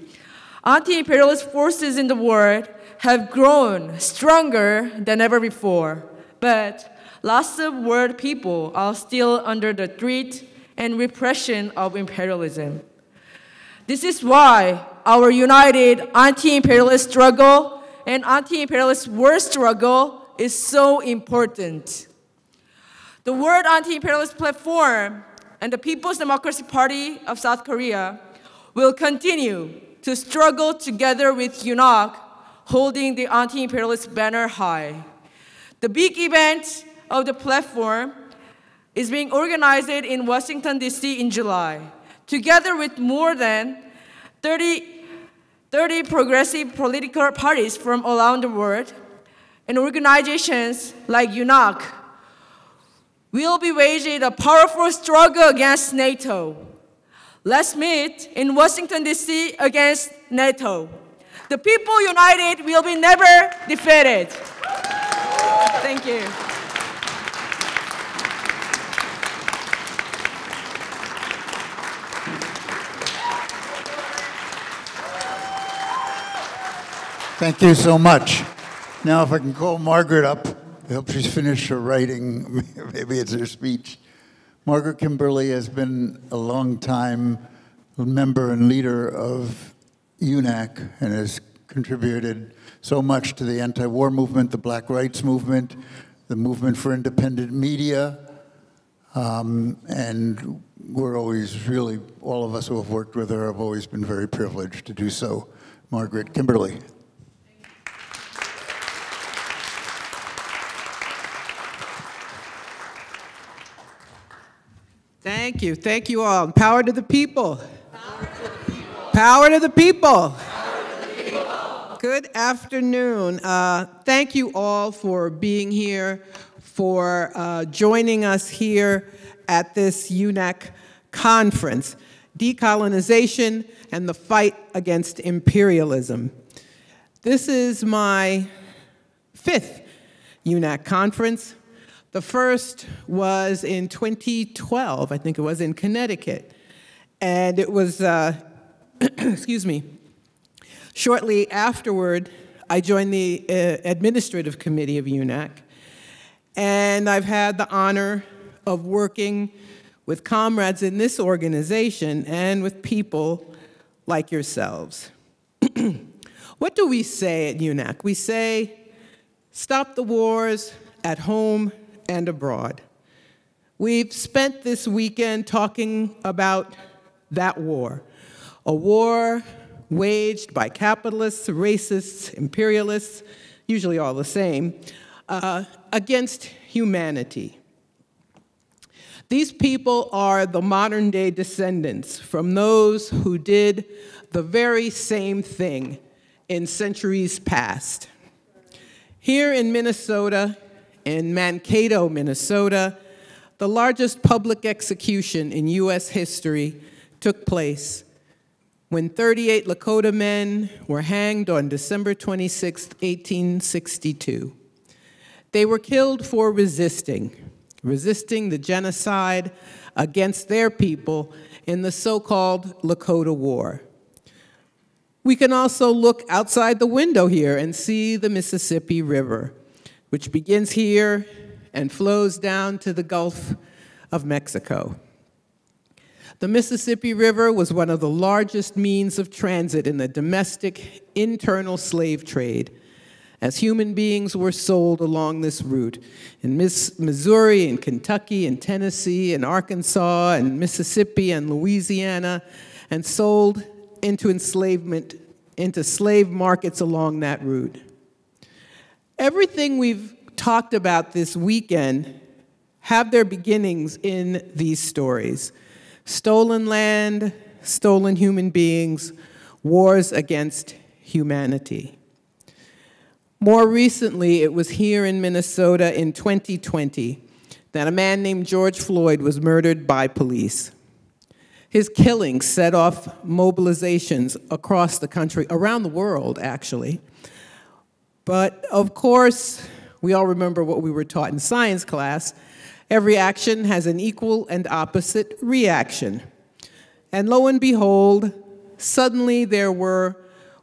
Anti-imperialist forces in the world have grown stronger than ever before, but lots of world people are still under the threat and repression of imperialism. This is why our united anti-imperialist struggle and anti-imperialist war struggle is so important. The World Anti-Imperialist Platform and the People's Democratic Party of South Korea will continue to struggle together with UNAC, holding the anti-imperialist banner high. The big event of the platform is being organized in Washington, D.C. in July, together with more than 30 progressive political parties from around the world, and organizations like UNAC will be waging a powerful struggle against NATO. Let's meet in Washington, D.C. against NATO. The people united will be never defeated. Thank you. Thank you so much. Now, if I can call Margaret up, I hope she's finished her writing. Maybe it's her speech. Margaret Kimberly has been a long time member and leader of UNAC and has contributed so much to the anti-war movement, the Black rights movement, the movement for independent media, and we're always really, all of us who have worked with her have always been very privileged to do so. Margaret Kimberly. Thank you. Thank you all. Power to the people. Power to the people. Good afternoon. Thank you all for being here, for joining us here at this UNAC conference, Decolonization and the Fight Against Imperialism. This is my 5th UNAC conference. The first was in 2012, I think it was, in Connecticut. And it was, excuse me, shortly afterward, I joined the administrative committee of UNAC. And I've had the honor of working with comrades in this organization and with people like yourselves. What do we say at UNAC? We say, stop the wars at home and abroad. We've spent this weekend talking about that war, a war waged by capitalists, racists, imperialists, usually all the same, against humanity. These people are the modern-day descendants from those who did the very same thing in centuries past. Here in Minnesota, in Mankato, Minnesota, the largest public execution in U.S. history took place when 38 Lakota men were hanged on December 26, 1862. They were killed for resisting the genocide against their people in the so-called Lakota War. We can also look outside the window here and see the Mississippi River, which begins here and flows down to the Gulf of Mexico. The Mississippi River was one of the largest means of transit in the domestic internal slave trade, as human beings were sold along this route in Missouri and Kentucky and Tennessee and Arkansas and Mississippi and Louisiana, and sold into enslavement, into slave markets along that route. Everything we've talked about this weekend have their beginnings in these stories. Stolen land, stolen human beings, wars against humanity. More recently, it was here in Minnesota in 2020 that a man named George Floyd was murdered by police. His killing set off mobilizations across the country, around the world, actually. But of course, We all remember what we were taught in science class. Every action has an equal and opposite reaction. And lo and behold, suddenly there were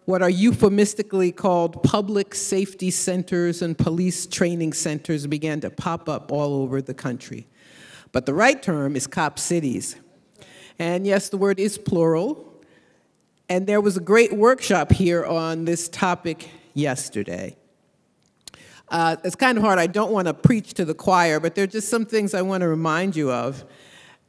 what are euphemistically called public safety centers and police training centers began to pop up all over the country. But the right term is cop cities. And yes, the word is plural. And there was a great workshop here on this topic yesterday. It's kind of hard. I don't want to preach to the choir, but there are just some things I want to remind you of.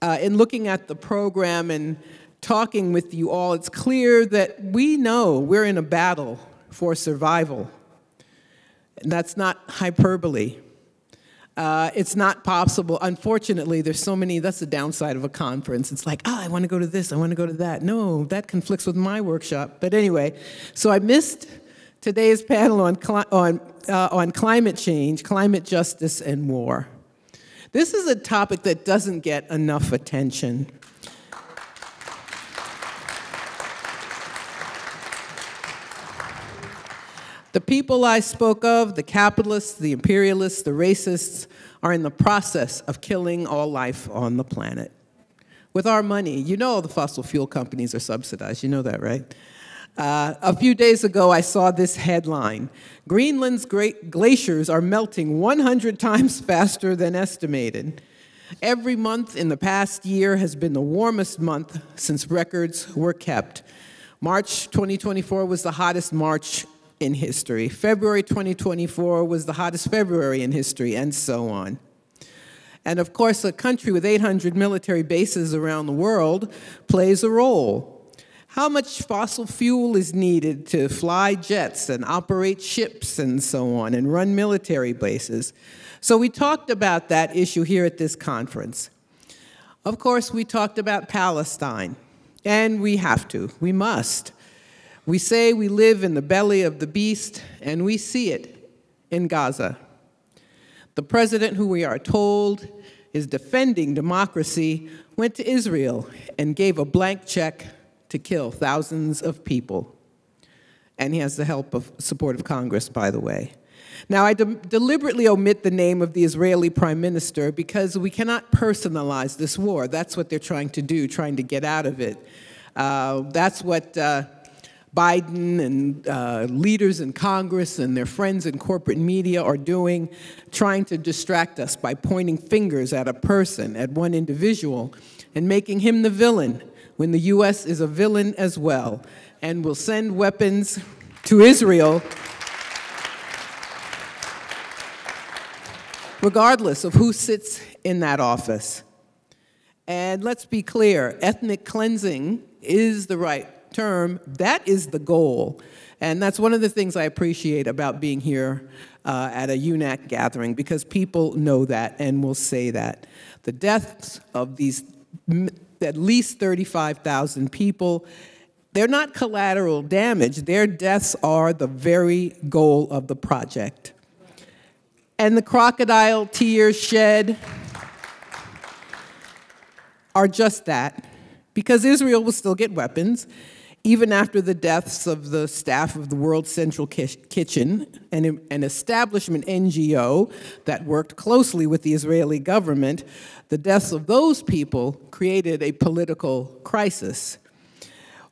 In looking at the program and talking with you all, it's clear that we know we're in a battle for survival. And that's not hyperbole. It's not possible. Unfortunately, there's so many, that's the downside of a conference. It's like, I want to go to this, I want to go to that. No, that conflicts with my workshop. But anyway, so I missed today's panel on climate change, climate justice, and war. This is a topic that doesn't get enough attention. The people I spoke of, the capitalists, the imperialists, the racists, are in the process of killing all life on the planet. With our money, you know the fossil fuel companies are subsidized, you know that, right? A few days ago, I saw this headline. Greenland's great glaciers are melting 100 times faster than estimated. Every month in the past year has been the warmest month since records were kept. March 2024 was the hottest March in history. February 2024 was the hottest February in history, and so on. And of course, a country with 800 military bases around the world plays a role. How much fossil fuel is needed to fly jets and operate ships and so on, and run military bases? So we talked about that issue here at this conference. Of course, we talked about Palestine, and we have to, we must. We say we live in the belly of the beast, and we see it in Gaza. The president, who we are told is defending democracy, went to Israel and gave a blank check to kill thousands of people. And he has the help of support of Congress, by the way. Now, I deliberately omit the name of the Israeli prime minister because we cannot personalize this war. That's what they're trying to do, trying to get out of it. That's what Biden and leaders in Congress and their friends in corporate media are doing, trying to distract us by pointing fingers at a person, at one individual, and making him the villain, when the U.S. is a villain as well, and will send weapons to Israel regardless of who sits in that office. And let's be clear, ethnic cleansing is the right term. That is the goal. And that's one of the things I appreciate about being here at a UNAC gathering, because people know that and will say that. The deaths of these at least 35,000 people, they're not collateral damage. Their deaths are the very goal of the project. And the crocodile tears shed are just that, because Israel will still get weapons, even after the deaths of the staff of the World Central Kitchen, an establishment NGO that worked closely with the Israeli government. The deaths of those people created a political crisis.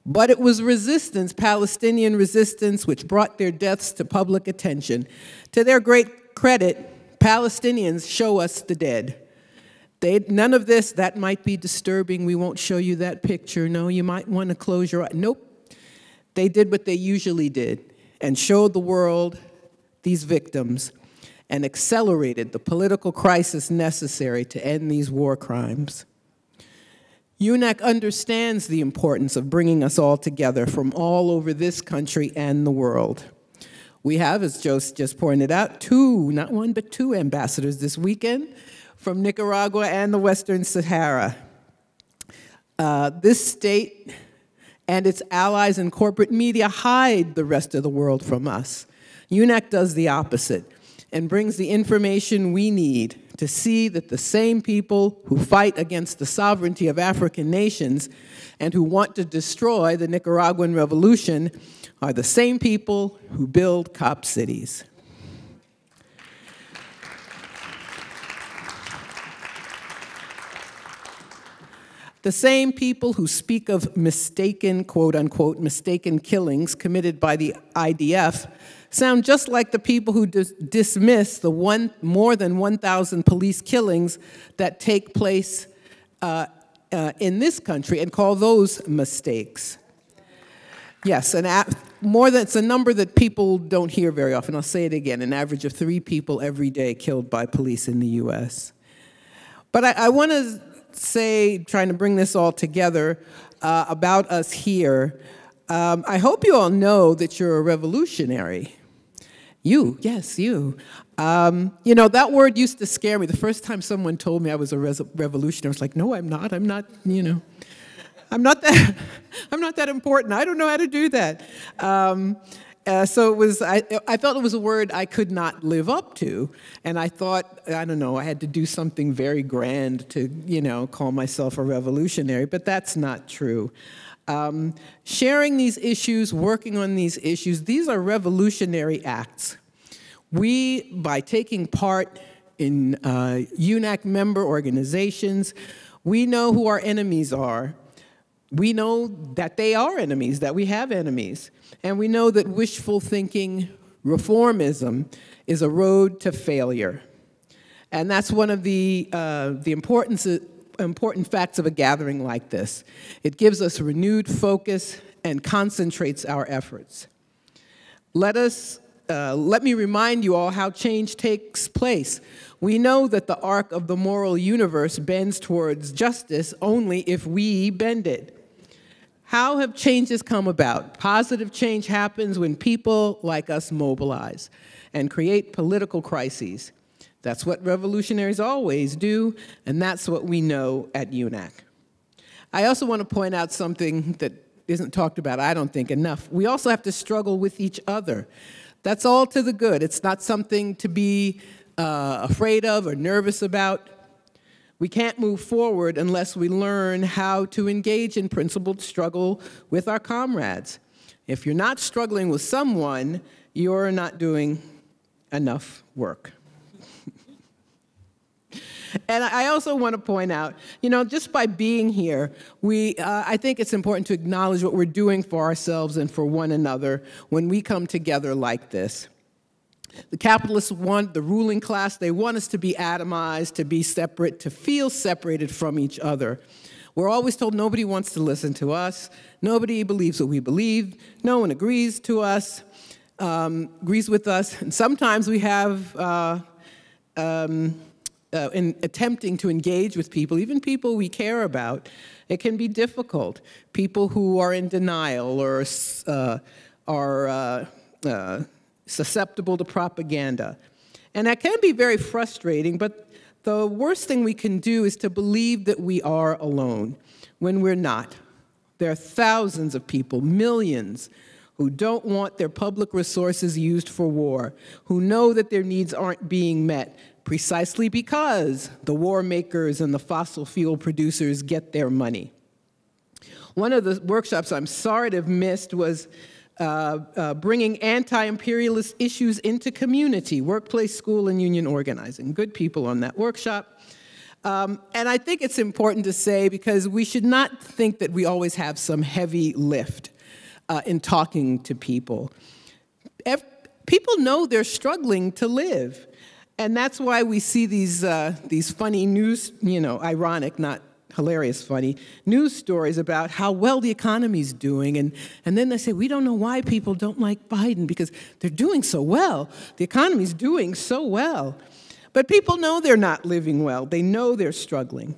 But it was resistance, Palestinian resistance, which brought their deaths to public attention. To their great credit, Palestinians show us the dead. None of this, that might be disturbing, we won't show you that picture. No, you might want to close your eyes. Nope. They did what they usually did and showed the world these victims and accelerated the political crisis necessary to end these war crimes. UNAC understands the importance of bringing us all together from all over this country and the world. We have, as Joe just pointed out, two, not one, but two ambassadors this weekend from Nicaragua and the Western Sahara. This state and its allies and corporate media hide the rest of the world from us. UNAC does the opposite and brings the information we need to see that the same people who fight against the sovereignty of African nations and who want to destroy the Nicaraguan revolution are the same people who build cop cities. The same people who speak of mistaken, quote unquote, mistaken killings committed by the IDF sound just like the people who dismiss the more than 1,000 police killings that take place in this country and call those mistakes. Yes, it's a number that people don't hear very often. I'll say it again, an average of 3 people every day killed by police in the US. But I want to say, trying to bring this all together about us here, I hope you all know that you're a revolutionary. You, yes, you. You know, that word used to scare me. The first time someone told me I was a revolutionary, I was like, no, I'm not, you know. I'm not that important. I don't know how to do that. So it was, I felt it was a word I could not live up to. And I thought, I don't know, I had to do something very grand to, you know, call myself a revolutionary, but that's not true. Sharing these issues, working on these issues, these are revolutionary acts. We, by taking part in UNAC member organizations, we know who our enemies are. We know that they are enemies, that we have enemies. And we know that wishful thinking, reformism, is a road to failure. And that's one of the important facts of a gathering like this. It gives us renewed focus and concentrates our efforts. Let me remind you all how change takes place. We know that the arc of the moral universe bends towards justice only if we bend it. How have changes come about? Positive change happens when people like us mobilize and create political crises. That's what revolutionaries always do, and that's what we know at UNAC. I also want to point out something that isn't talked about, I don't think, enough. We also have to struggle with each other. That's all to the good. It's not something to be afraid of or nervous about. We can't move forward unless we learn how to engage in principled struggle with our comrades. If you're not struggling with someone, you're not doing enough work. And I also want to point out, you know, just by being here, I think it's important to acknowledge what we're doing for ourselves and for one another when we come together like this. The capitalists want, the ruling class, they want us to be atomized, to be separate, to feel separated from each other. We're always told nobody wants to listen to us, nobody believes what we believe, no one agrees to us, agrees with us, and sometimes we have, in attempting to engage with people, even people we care about, it can be difficult. People who are in denial or are susceptible to propaganda. And that can be very frustrating, but the worst thing we can do is to believe that we are alone when we're not. There are thousands of people, millions, who don't want their public resources used for war, who know that their needs aren't being met precisely because the war makers and the fossil fuel producers get their money. One of the workshops I'm sorry to have missed was bringing anti-imperialist issues into community, workplace, school, and union organizing. Good people on that workshop. And I think it's important to say, because we should not think that we always have some heavy lift in talking to people. People know they're struggling to live. And that's why we see these funny news, you know, ironic, not hilarious funny, news stories about how well the economy's doing. And then they say, we don't know why people don't like Biden, because they're doing so well. The economy's doing so well. But people know they're not living well. They know they're struggling.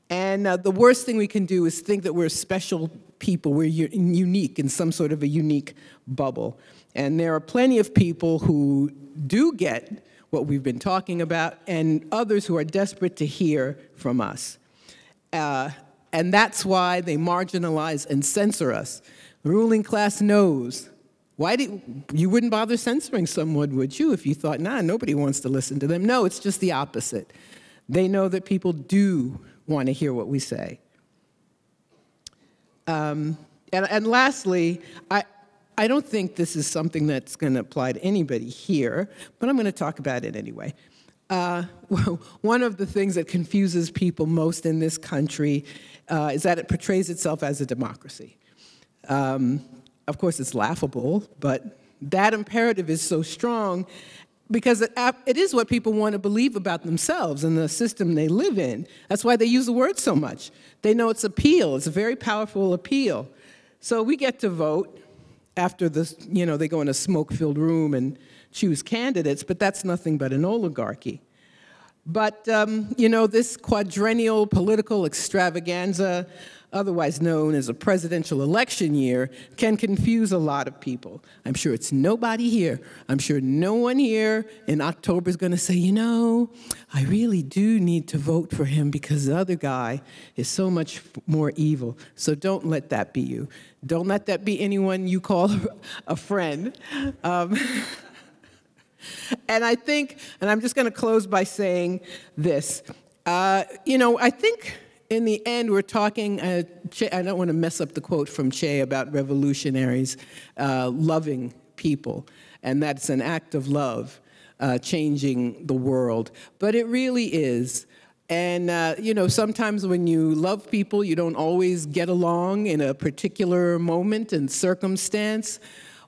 And the worst thing we can do is think that we're special people. We're unique in some sort of a unique bubble. And there are plenty of people who do get what we've been talking about, and others who are desperate to hear from us. And that's why they marginalize and censor us. The ruling class knows. You wouldn't bother censoring someone, would you, if you thought, nah, nobody wants to listen to them? No, it's just the opposite. They know that people do want to hear what we say. And lastly, I don't think this is something that's going to apply to anybody here, but I'm going to talk about it anyway. one of the things that confuses people most in this country is that it portrays itself as a democracy. Of course, it's laughable, but that imperative is so strong because it is what people want to believe about themselves and the system they live in. That's why they use the word so much. They know it's appeal. It's a very powerful appeal. So we get to vote after this, they go in a smoke-filled room and choose candidates, but that's nothing but an oligarchy. But, this quadrennial political extravaganza, otherwise known as a presidential election year, can confuse a lot of people. I'm sure it's nobody here. I'm sure no one here in October is going to say, I really do need to vote for him because the other guy is so much more evil. So don't let that be you. Don't let that be anyone you call a friend. And I think, and I'm just going to close by saying this, I think in the end we're talking, I don't want to mess up the quote from Che about revolutionaries loving people, and that's an act of love changing the world. But it really is. And, sometimes when you love people, you don't always get along in a particular moment and circumstance.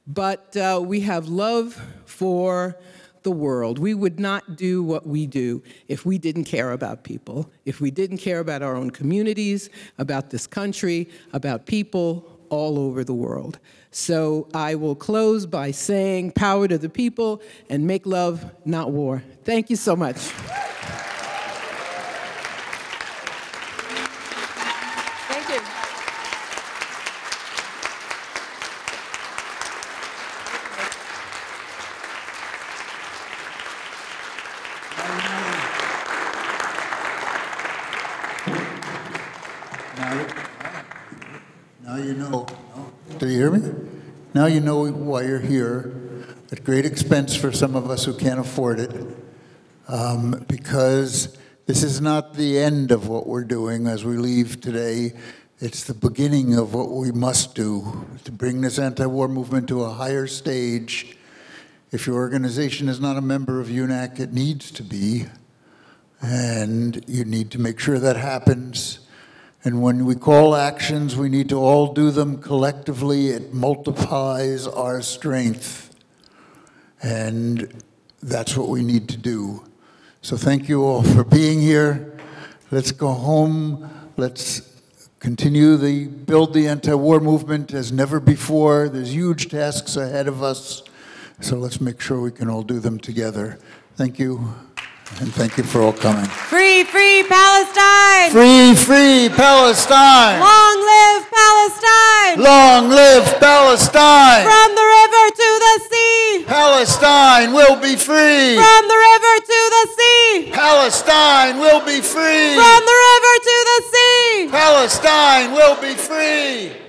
But we have love for the world. We would not do what we do if we didn't care about people, if we didn't care about our own communities, about this country, about people all over the world. So I will close by saying power to the people and make love, not war. Thank you so much. Thank you. Now you know. Do you hear me? Now you know why you're here, at great expense for some of us who can't afford it, because this is not the end of what we're doing as we leave today. It's the beginning of what we must do to bring this anti-war movement to a higher stage. If your organization is not a member of UNAC, it needs to be, and you need to make sure that happens. And when we call actions, we need to all do them collectively. It multiplies our strength. And that's what we need to do. So thank you all for being here. Let's go home. Let's continue build the anti-war movement as never before. There's huge tasks ahead of us. So let's make sure we can all do them together. Thank you. And thank you for all coming. Free, free Palestine! Free, free Palestine! Long live Palestine! Long live Palestine! From the river to the sea! Palestine will be free! From the river to the sea! Palestine will be free! From the river to the sea! Palestine will be free!